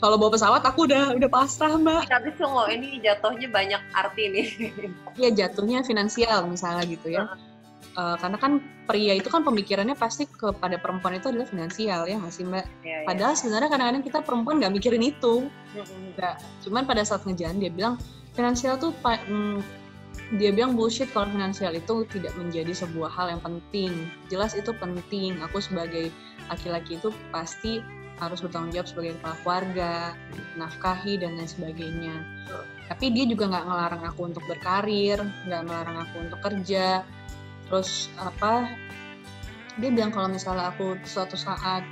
kalau bawa pesawat aku udah pasrah Mbak. Tapi tunggu, ini jatuhnya banyak arti nih. Iya, jatuhnya finansial misalnya gitu ya. Karena kan pria itu kan pemikirannya pasti kepada perempuan itu adalah finansial ya nggak sih Mbak? Ya, padahal sebenarnya kadang-kadang kita perempuan nggak mikirin itu. Nggak. Cuman pada saat ngejalan dia bilang finansial tuh dia bilang bullshit kalau finansial itu tidak menjadi sebuah hal yang penting. Jelas itu penting. Aku sebagai laki-laki itu pasti harus bertanggung jawab sebagai kepala keluarga, nafkahi dan lain sebagainya. Tapi dia juga nggak ngelarang aku untuk berkarir, nggak melarang aku untuk kerja. Terus dia bilang kalau misalnya aku suatu saat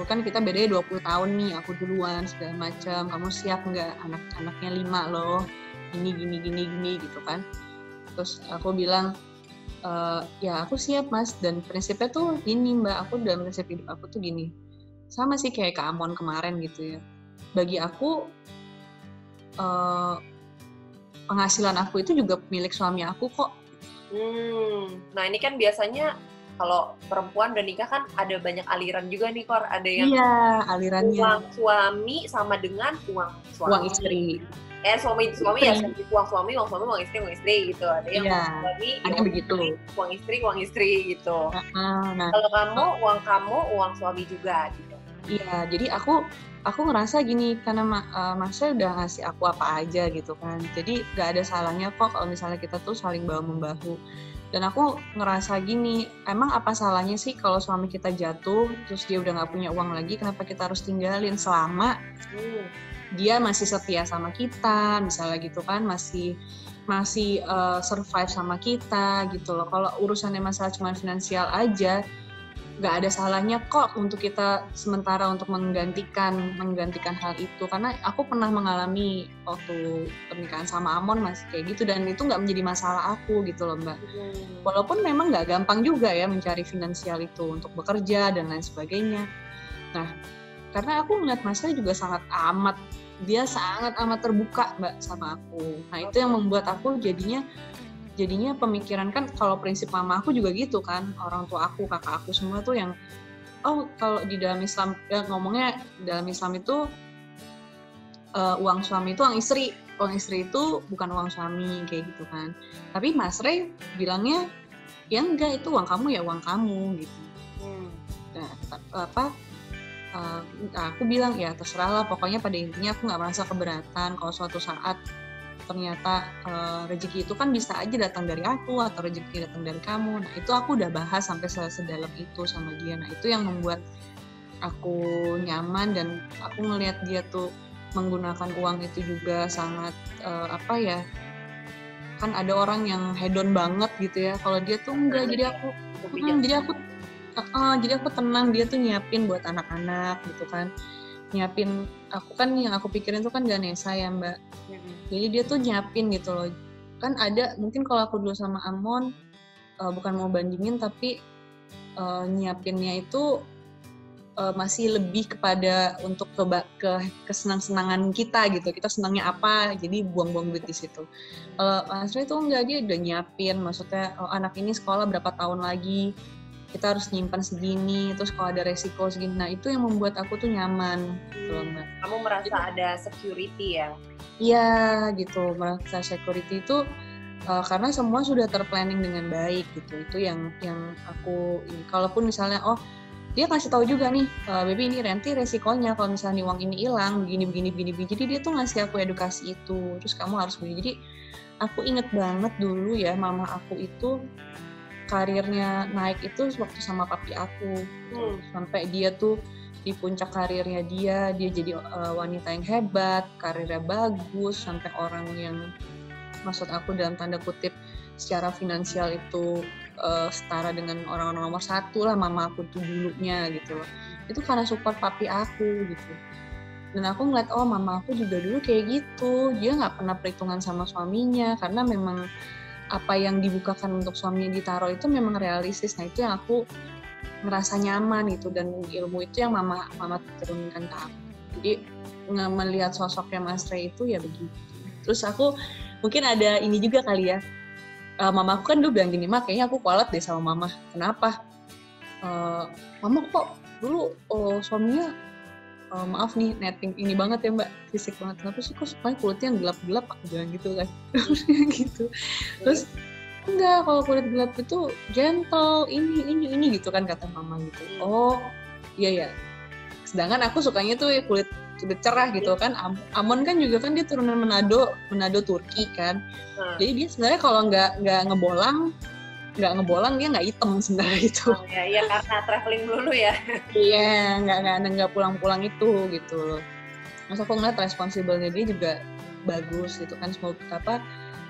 kan kita bedanya 20 tahun nih, aku duluan segala macam, kamu siap nggak, anak-anaknya 5 loh, ini gini gitu kan. Terus aku bilang ya aku siap Mas, dan prinsipnya tuh ini Mbak, aku dalam prinsip hidup aku tuh gini, sama sih kayak Kak Amon kemarin gitu ya, bagi aku penghasilan aku itu juga milik suami aku kok. Nah ini kan biasanya kalau perempuan udah nikah kan ada banyak aliran juga nih Kor, ada yang alirannya uang suami sama dengan uang suami. Uang istri. Suami ya uang suami, uang istri gitu. Ada yang uang suami, ada begitu. Uang istri gitu. Nah, kalau kamu uang suami juga gitu. Iya, jadi aku ngerasa gini, karena Masnya udah ngasih aku apa aja gitu kan, jadi gak ada salahnya kok kalau misalnya kita tuh saling bahu-membahu. Dan aku ngerasa gini, emang apa salahnya sih kalau suami kita jatuh terus dia udah gak punya uang lagi, kenapa kita harus tinggalin selama dia masih setia sama kita misalnya gitu kan, masih survive sama kita gitu loh. Kalau urusannya masalah cuma finansial aja, nggak ada salahnya kok untuk kita sementara untuk menggantikan hal itu. Karena aku pernah mengalami waktu pernikahan sama Amon masih kayak gitu, dan itu nggak menjadi masalah aku gitu loh Mbak. Walaupun memang nggak gampang juga ya mencari finansial itu untuk bekerja dan lain sebagainya. Nah, karena aku melihat Mas Ray juga sangat amat terbuka Mbak sama aku. Nah itu yang membuat aku jadinya jadinya pemikiran kan, kalau prinsip mama aku juga gitu kan, orang tua aku, kakak aku semua tuh yang kalau di dalam Islam ya, ngomongnya dalam Islam itu uang suami itu uang istri itu bukan uang suami kayak gitu kan. Tapi Mas Rey bilangnya ya enggak, itu uang kamu ya uang kamu gitu. Nah, aku bilang ya terserah lah, pokoknya pada intinya aku nggak merasa keberatan kalau suatu saat ternyata rezeki itu kan bisa aja datang dari aku atau rezeki datang dari kamu. Nah itu aku udah bahas sampai sedalam itu sama dia. Nah itu yang membuat aku nyaman, dan aku ngelihat dia tuh menggunakan uang itu juga sangat kan ada orang yang hedon banget gitu ya, kalau dia tuh enggak. Jadi aku tenang, dia tuh nyiapin buat anak-anak gitu kan, nyiapin aku kan, yang aku pikirin tuh kan Ganesha ya Mbak. Jadi dia tuh nyiapin gitu loh. Kan ada mungkin kalau aku dulu sama Amon, bukan mau bandingin, tapi nyiapinnya itu masih lebih kepada untuk ke kesenang-senangan kita gitu. Kita senangnya apa, jadi buang-buang duit di situ. Mas Ray tuh enggak, dia udah nyiapin, maksudnya anak ini sekolah berapa tahun lagi, kita harus nyimpan segini, terus kalau ada resiko segini. Nah itu yang membuat aku tuh nyaman gitu loh Mbak. Kamu merasa ada security ya? Iya gitu, merasa security itu karena semua sudah terplanning dengan baik gitu. Itu yang aku ini. Kalaupun misalnya dia kasih tahu juga nih, baby ini nanti resikonya kalau misalnya uang ini hilang begini. Jadi dia tuh ngasih aku edukasi itu. Terus kamu harus begini. Jadi aku inget banget dulu ya, mama aku itu karirnya naik itu waktu sama papi aku. Sampai dia tuh di puncak karirnya dia jadi wanita yang hebat, karirnya bagus, sampai orang yang maksud aku dalam tanda kutip secara finansial itu setara dengan orang-orang nomor 1 lah, mama aku tuh dulunya gitu loh. Itu karena support papi aku gitu. Dan aku ngeliat mama aku juga dulu kayak gitu, dia nggak pernah perhitungan sama suaminya, karena memang apa yang dibukakan untuk suaminya ditaruh itu memang realistis. Nah itu yang aku ngerasa nyaman itu, dan ilmu itu yang mama turunkan ke aku. Jadi melihat sosoknya Mas Ray itu ya begitu. Terus aku mungkin ada ini juga kali ya, mama aku kan dulu bilang gini, kayaknya aku kualat deh sama mama. Kenapa? Mama kok dulu suaminya maaf nih netting ini banget ya Mbak, fisik banget. Kenapa sih kok supaya kulitnya yang gelap-gelap, aku bilang gitu kan. Gitu. Terus enggak, kalau kulit gelap itu gentle, ini gitu kan kata mama gitu. Iya ya. Sedangkan aku sukanya tuh kulit cerah gitu kan. Amon kan juga kan dia turunan Manado Turki kan. Jadi dia sebenarnya kalau nggak ngebolang dia nggak hitam sebenarnya itu. Iya karena traveling dulu ya. Iya, nggak pulang-pulang itu gitu. Terus aku ngeliat responsibelnya dia juga bagus gitu kan. Semoga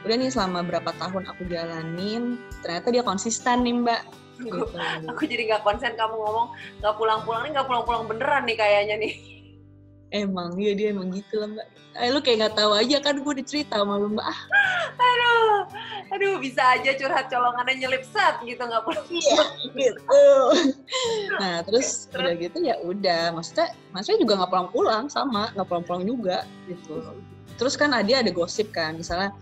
udah nih selama berapa tahun aku jalanin, ternyata dia konsisten nih Mbak. Gitu. Aku jadi nggak konsen kamu ngomong nggak pulang-pulang, nih nggak pulang-pulang beneran nih kayaknya nih. Emang, iya dia emang gitu lah Mbak. Lu kayak nggak tahu aja kan, gue udah cerita sama lu Mbak. Aduh, bisa aja curhat colongannya nyelip set gitu, nggak pulang. Iya, gitu. Nah terus udah gitu ya udah, maksudnya juga nggak pulang-pulang, sama nggak pulang-pulang juga gitu. Terus kan ada gosip kan, misalnya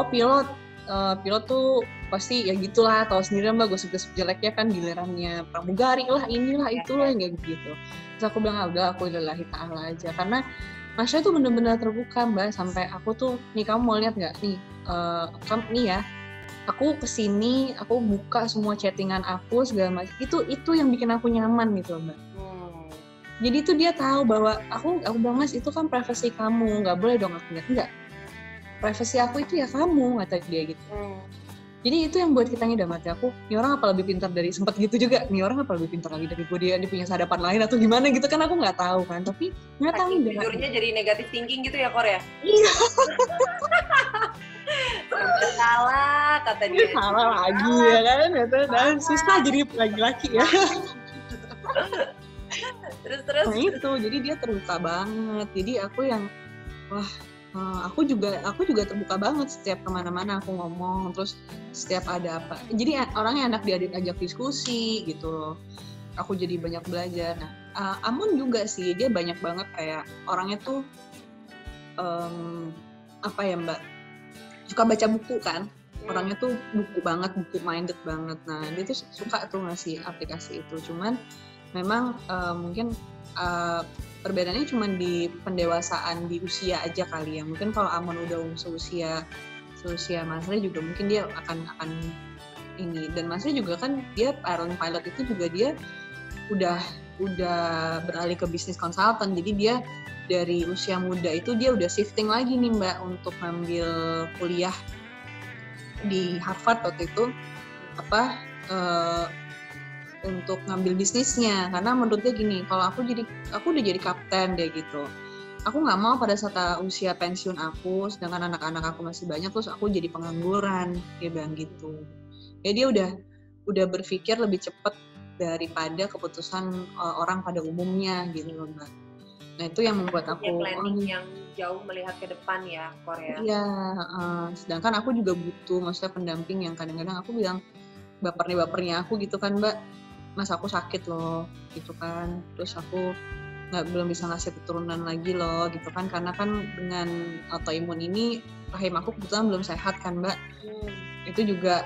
pilot tuh pasti ya gitulah, tahu sendiri Mbak, gosip-gosip jeleknya kan gilirannya pramugari lah, inilah itulah yang kayak gitu. Terus aku bilang udah, aku lillahi ta'ala aja, karena Masya tuh bener-bener terbuka Mbak, sampai aku tuh nih, kamu mau lihat nggak nih, kamu nih ya, aku kesini, aku buka semua chattingan aku segala macam, itu yang bikin aku nyaman gitu Mbak. Jadi tuh dia tahu bahwa aku bilang, Mas itu kan privasi kamu, nggak boleh dong aku lihat. Enggak, privasi aku itu ya kamu, kata dia gitu. Jadi itu yang buat kita dalam hati aku, ini orang apa lebih pintar dari, sempat gitu juga, ini orang apa lebih pintar lagi dari gue, dia punya sadapan lain atau gimana gitu kan, aku nggak tahu kan, tapi ternyata enggak. Jujurnya jadi negatif thinking gitu ya Kor ya? Iya. Salah, kata dia. Salah lagi ya kan, dan susah jadi laki-laki ya. Terus. Nah itu, jadi dia terbuka banget, jadi aku yang, aku juga terbuka banget setiap kemana-mana aku ngomong, terus setiap ada apa, jadi orangnya enak diajak diskusi gitu loh. Aku jadi banyak belajar. Nah, Amon juga sih, dia banyak banget kayak orangnya tuh apa ya Mbak, suka baca buku kan. orangnya tuh buku minded banget. Nah dia tuh suka tuh ngasih aplikasi itu. Cuman memang mungkin perbedaannya cuma di pendewasaan di usia aja kali ya. Mungkin kalau Amon udah seusia Mas Ray juga mungkin dia akan ini. Dan Mas Ray juga kan dia airline pilot itu juga dia udah beralih ke bisnis konsultan. Jadi dia dari usia muda itu dia udah shifting lagi nih Mbak untuk ngambil kuliah di Harvard waktu itu untuk ngambil bisnisnya, karena menurut dia gini, kalau aku udah jadi kapten deh gitu, aku nggak mau pada saat usia pensiun aku, sedangkan anak-anak aku masih banyak, terus aku jadi pengangguran, dia bilang gitu. Ya dia udah berpikir lebih cepat daripada keputusan orang pada umumnya gitu loh Mbak. Nah itu yang membuat aku planning yang jauh melihat ke depan ya Korea. Iya, sedangkan aku juga butuh maksudnya pendamping yang kadang-kadang aku bilang bapernya aku gitu kan Mbak, Mas aku sakit loh gitu kan, terus aku belum bisa ngasih keturunan lagi loh gitu kan, karena kan dengan autoimun ini rahim aku kebetulan belum sehat kan Mbak. Itu juga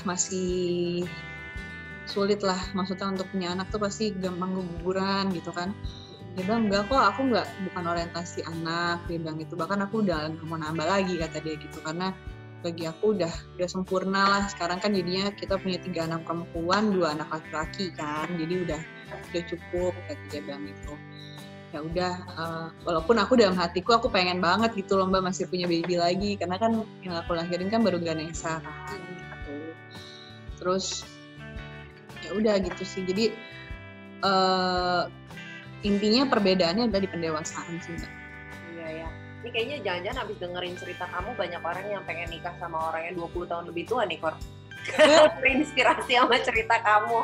masih sulit lah, maksudnya untuk punya anak tuh pasti gampang keguguran gitu kan. Dia bilang enggak kok, aku bukan orientasi anak, dia bilang gitu, bahkan aku udah nggak mau nambah lagi kata dia gitu, karena bagi aku udah sempurna lah. Sekarang kan jadinya kita punya 3 anak perempuan, 2 anak laki-laki kan, jadi udah cukup kata dia bilang gitu. Ya udah, walaupun aku dalam hatiku aku pengen banget gitu loh Mbak masih punya baby lagi, karena kan yang aku lahirin kan baru Ganesha kan gitu. Terus ya udah gitu sih, jadi intinya perbedaannya ada di pendewasaan sih Mbak. Iya ya. Ini kayaknya jangan-jangan abis dengerin cerita kamu banyak orang yang pengen nikah sama orang yang 20 tahun lebih tua nih Kor. Terinspirasi sama cerita kamu.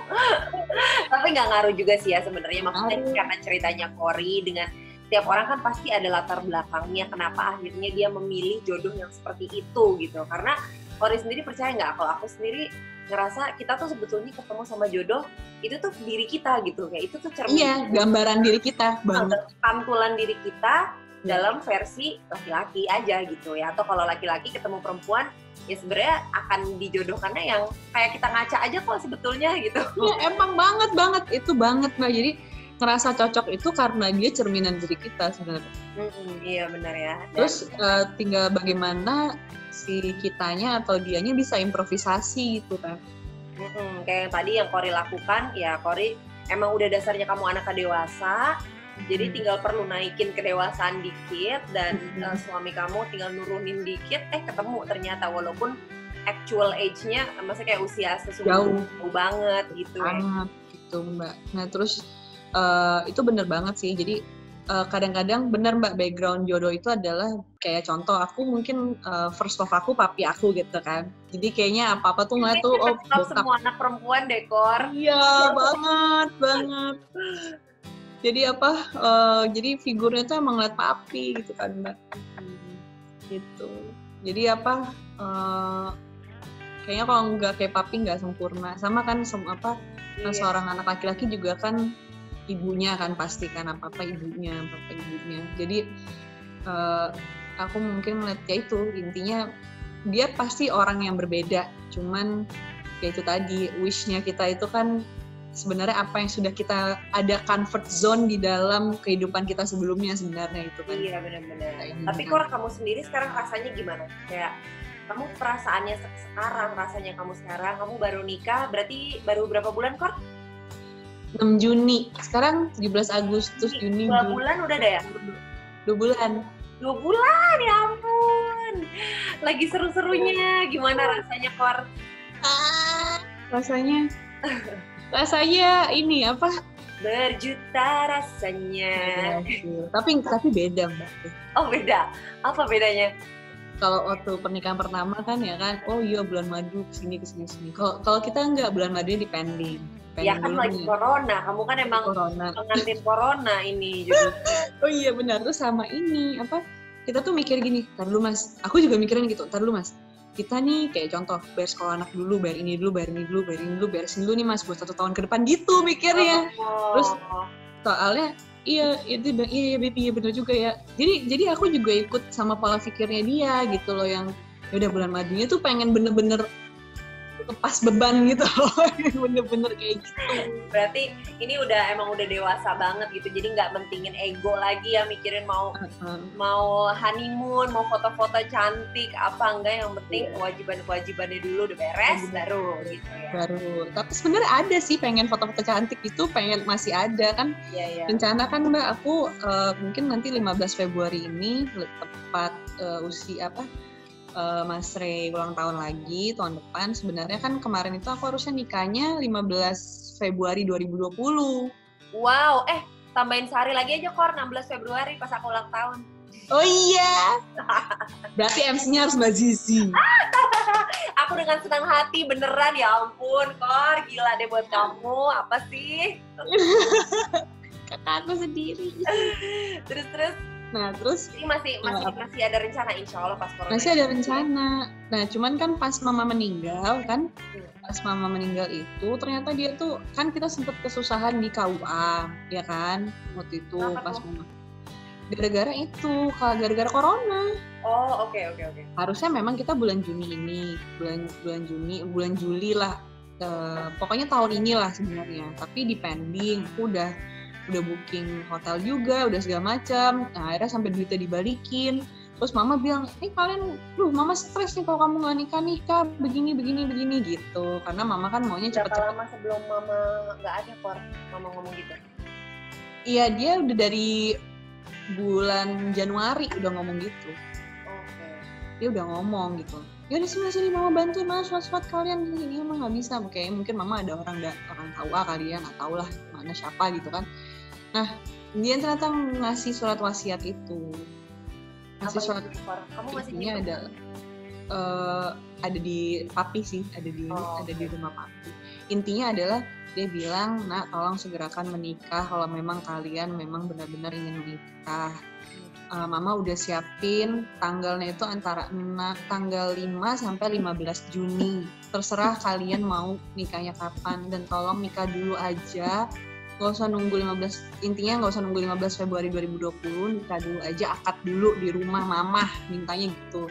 Tapi nggak ngaruh juga sih ya sebenarnya, maksudnya karena ceritanya Kori dengan setiap orang kan pasti ada latar belakangnya kenapa akhirnya dia memilih jodoh yang seperti itu gitu. Karena Kori sendiri percaya nggak, kalau aku sendiri ngerasa kita tuh sebetulnya ketemu sama jodoh itu tuh diri kita gitu, kayak itu tuh cermin. Iya, gambaran diri kita banget. Pantulan diri kita dalam versi laki-laki aja gitu ya. Atau kalau laki-laki ketemu perempuan ya sebenarnya akan dijodohkannya yang kayak kita ngaca aja kok sebetulnya gitu. Iya, emang banget itu banget Mbak. Jadi ngerasa cocok itu karena dia cerminan diri kita sebenarnya. Iya benar ya. Terus tinggal bagaimana si kitanya atau dianya bisa improvisasi gitu kan. Kayak yang tadi yang Kori lakukan, ya Kori emang udah dasarnya kamu anak dewasa, jadi tinggal perlu naikin kedewasaan dikit dan suami kamu tinggal nurunin dikit, ketemu ternyata walaupun actual age-nya maksudnya kayak usia sesungguhnya jauh banget gitu banget gitu Mbak. Nah terus itu bener banget sih, jadi kadang-kadang bener Mbak, background jodoh itu adalah kayak contoh aku mungkin first love aku papi aku gitu kan, jadi kayaknya apa-apa tuh ngeliat tuh bokap semua anak perempuan dekor. Iya banget jadi jadi figurnya tuh emang ngeliat papi gitu kan Mbak. Gitu jadi kayaknya kalau nggak kayak papi nggak sempurna, sama kan seorang anak laki-laki juga kan ibunya kan pasti kan apa-apa ibunya. Jadi aku mungkin melihat ya itu intinya dia pasti orang yang berbeda, cuman ya itu tadi wish-nya kita itu kan sebenarnya apa yang sudah kita ada comfort zone di dalam kehidupan kita sebelumnya sebenarnya itu kan. Iya benar-benar. Tapi Kor, kamu sendiri sekarang rasanya gimana? Kayak kamu perasaannya sekarang kamu baru nikah, berarti baru berapa bulan Kor? 6 Juni, sekarang 17 Agustus, Juni. 2 bulan udah ada ya? 2 bulan. 2 bulan, ya ampun. Lagi seru-serunya, gimana rasanya Kor? Rasanya ini berjuta rasanya. Tapi beda Mbak. Oh beda? Apa bedanya? Kalau waktu pernikahan pertama kan ya kan, oh iya bulan madu kesini. Kalau kita enggak, bulan madunya dipending. Ya kan lagi corona, kamu kan emang pengantin corona ini juga. Oh iya benar, terus sama ini kita tuh mikir gini, tar dulu Mas, aku juga mikirin gitu, tar dulu Mas, kita nih kayak contoh bayar sekolah anak dulu, bayar ini dulu, beresin dulu nih Mas buat 1 tahun ke depan gitu mikirnya. Terus soalnya iya bener juga ya. Jadi aku juga ikut sama pola pikirnya dia gitu loh, yang Ya udah bulan madunya tuh pengen bener-bener lepas beban gitu loh. Bener-bener kayak gitu. Berarti ini emang udah dewasa banget gitu, jadi nggak mentingin ego lagi ya, mikirin mau honeymoon, mau foto-foto cantik apa enggak, yang penting kewajibannya dulu udah beres baru gitu ya. Baru. Tapi sebenarnya ada sih pengen foto-foto cantik itu, masih ada kan. Rencana kan Mbak, aku mungkin nanti 15 Februari ini tepat usia Mas Ray ulang tahun lagi tahun depan. Sebenarnya kan kemarin itu aku harusnya nikahnya 15 Februari 2020. Wow, tambahin sehari lagi aja Kor, 16 Februari pas aku ulang tahun. Oh iya. Berarti MC-nya harus Mbak Zizi. Aku dengan senang hati beneran, ya ampun Kor, gila deh buat kamu, apa sih? Kakak aku sendiri. Terus. Nah terus ini masih ada rencana, insya Allah pas corona. Masih ada rencana. Nah cuman kan pas mama meninggal kan, pas mama meninggal itu ternyata dia tuh kan kita sempet kesusahan di KUA, ya kan waktu itu. Pas mama. Gara-gara corona. Oh oke. Harusnya memang kita bulan Juni ini, bulan Juli lah. Pokoknya tahun inilah sebenarnya. Tapi depending, aku udah booking hotel juga, udah segala macam. Nah, akhirnya sampai duitnya dibalikin. Terus mama bilang, kalian, mama stres nih kalau kamu nggak nikah, begini gitu. Karena mama kan maunya cepet-cepet. Berapa lama sebelum mama nggak ada Kor, mama ngomong gitu? Iya, dia udah dari bulan Januari udah ngomong gitu. Oke. Dia udah ngomong gitu. Ya udah sini mama bantuin mas, suat kalian ini emang nggak bisa. Oke, mungkin mama ada orang tahu kali ya, nggak tahu lah mana siapa gitu kan. Nah, dia ternyata ngasih surat wasiat itu. Ngasih surat. Kamu masih ada di papi sih, ada di rumah papi. Intinya adalah dia bilang, nak tolong segerakan menikah kalau memang kalian memang benar-benar ingin menikah. Mama udah siapin tanggalnya itu antara tanggal 5 sampai 15 Juni. Terserah kalian mau nikahnya kapan, dan tolong nikah dulu aja. Nggak usah nunggu 15 Februari 2020, nikah dulu aja, akad dulu di rumah mama, mintanya gitu.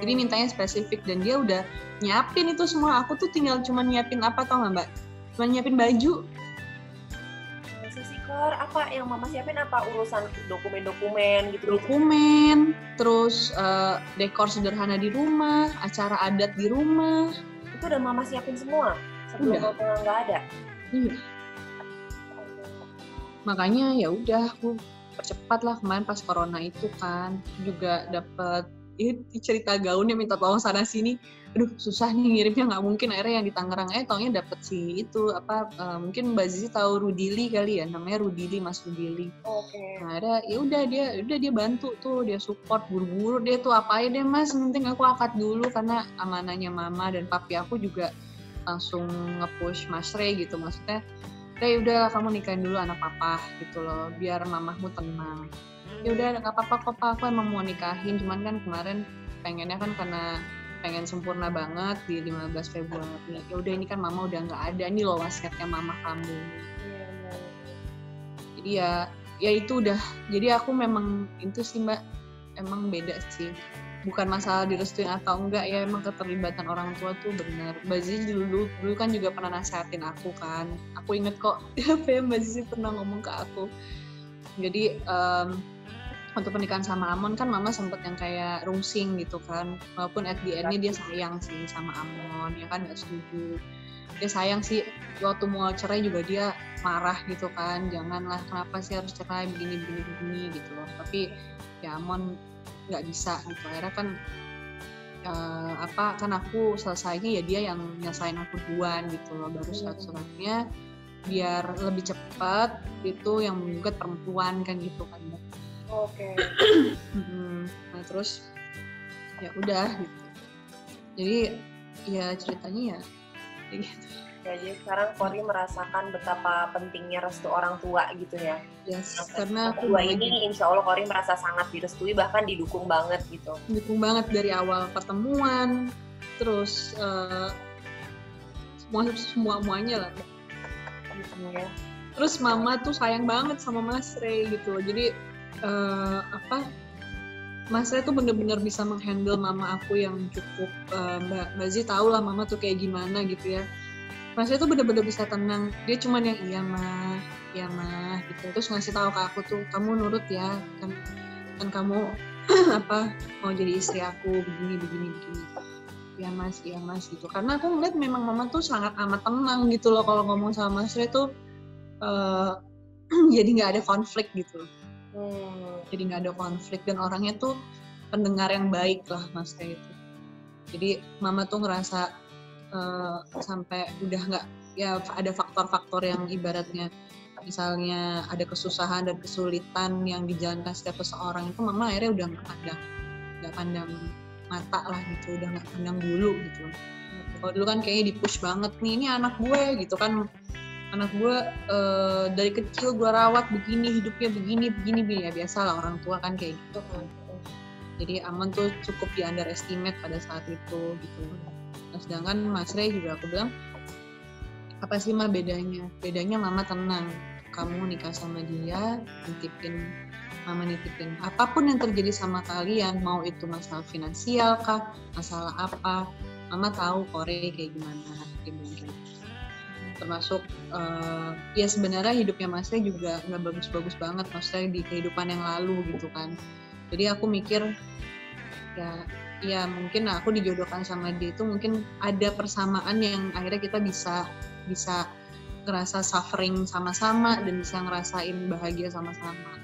Jadi mintanya spesifik, dan dia udah nyiapin itu semua. Aku tuh tinggal cuma nyiapin apa tau nggak Mbak? Cuma nyiapin baju. Kor, apa yang mama siapin, apa urusan dokumen gitu? Dokumen, terus dekor sederhana di rumah, acara adat di rumah. Itu udah mama siapin semua sebelum mama nggak ada. Iya. Makanya ya udah aku percepat lah, kemarin pas corona itu kan juga dapet cerita gaunnya minta tolong sana sini. Aduh susah nih ngirimnya, nggak mungkin. Akhirnya yang di Tangerang taunya dapet si itu mungkin Mbak Zizi tahu Rudili kali ya, namanya Rudili, Mas Rudili. Oke. Nah ada ya udah dia bantu tuh, dia support buru-buru dia tuh, apa aja deh mas, penting aku akad dulu karena amanahnya mama. Dan papi aku juga langsung nge-push Mas Ray gitu, maksudnya Ray udah kamu nikahin dulu anak papa gitu loh, biar mamahmu tenang. Ya udah nggak apa-apa kok Pak, aku emang mau nikahin, cuman kan kemarin pengennya kan karena pengen sempurna banget di 15 Februari. Ya udah ini kan mama udah nggak ada, ini loh wasiatnya mama kamu. Jadi ya itu udah. Jadi aku memang itu sih Mbak, emang beda sih. Bukan masalah direstuin atau enggak ya, emang keterlibatan orang tua tuh benar. Mbak Zizi dulu kan juga pernah nasehatin aku kan. Aku inget kok apa ya Mbak Zizi pernah ngomong ke aku. Jadi untuk pernikahan sama Amon kan mama sempet yang kayak rungsing gitu kan, walaupun at the end-nya dia sayang sih sama Amon, ya kan nggak setuju. Dia sayang sih, waktu mau cerai juga dia marah gitu kan, janganlah kenapa sih harus cerai begini gitu loh. Tapi ya Amon nggak bisa gitu, akhirnya kan kan aku selesainya ya dia yang nyelesain aku duluan gitu loh, baru surat-suratnya biar lebih cepat itu yang menggugat perempuan kan gitu kan. Oke. Nah terus ya udah gitu. Jadi ya ceritanya ya gitu. Jadi sekarang Kori merasakan betapa pentingnya restu orang tua gitu ya. Yes, karena aku ini insya Allah Kori merasa sangat direstui, bahkan didukung banget gitu. Didukung banget dari awal pertemuan, terus semuanya lah. Ya. Terus mama tuh sayang banget sama Mas Ray gitu. Jadi Mas Ray tuh bener-bener bisa menghandle mama aku yang cukup, Mbak Zi tau lah mama tuh kayak gimana gitu ya. Mas Ray tuh bener-bener bisa tenang, dia cuman yang iya mah gitu, terus ngasih tahu ke aku tuh, kamu nurut ya, kan kamu mau jadi istri aku begini. Iya mas gitu, karena aku ngeliat memang mama tuh sangat amat tenang gitu loh kalau ngomong sama Mas Ray tuh, jadi nggak ada konflik gitu. Jadi nggak ada konflik dan orangnya tuh pendengar yang baik lah Mas Ray itu. Jadi mama tuh ngerasa sampai udah nggak, ya ada faktor-faktor yang ibaratnya misalnya ada kesusahan dan kesulitan yang dijalankan setiap seseorang itu mama akhirnya udah nggak pandang mata lah gitu, udah nggak pandang bulu gitu. Kalau dulu kan kayaknya di-push banget nih, ini anak gue gitu kan. Anak gue dari kecil gue rawat begini, hidupnya begini ya biasa lah orang tua kan kayak gitu kan. Jadi Aman tuh cukup di underestimate pada saat itu gitu. Nah, sedangkan Mas Ray juga aku bilang, apa sih mah bedanya? Bedanya mama tenang, kamu nikah sama dia, mama nitipin apapun yang terjadi sama kalian, mau itu masalah finansial kah, masalah apa, mama tahu Korea kayak gimana gitu. Termasuk ya sebenarnya hidupnya Mas Ray juga nggak bagus-bagus banget maksudnya di kehidupan yang lalu gitu kan. Jadi aku mikir ya mungkin aku dijodohkan sama dia itu mungkin ada persamaan yang akhirnya kita bisa ngerasa suffering sama-sama dan bisa ngerasain bahagia sama-sama.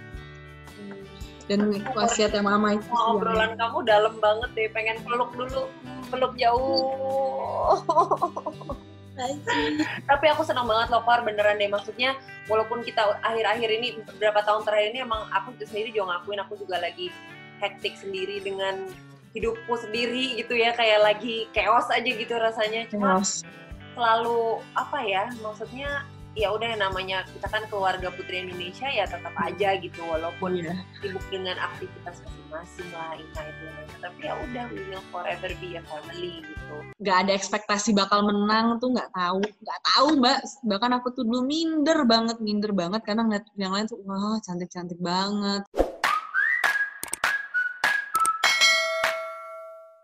Dan wasiatnya mama itu obrolan kamu dalam banget deh, pengen peluk jauh. Tapi aku senang banget loh Kor, beneran deh, maksudnya walaupun kita akhir-akhir ini beberapa tahun terakhir ini emang aku sendiri juga ngakuin aku juga lagi hektik sendiri dengan hidupku sendiri gitu ya, kayak lagi chaos aja gitu rasanya. Cuma selalu maksudnya ya udah namanya kita kan keluarga Putri Indonesia ya tetap aja gitu, walaupun sibuk dengan aktivitas masing-masing lah itu, tapi ya udah we will forever be a family gitu. Gak ada ekspektasi bakal menang tuh, nggak tahu Mbak, bahkan aku tuh dulu minder banget karena ngeliat yang lain tuh wah cantik banget.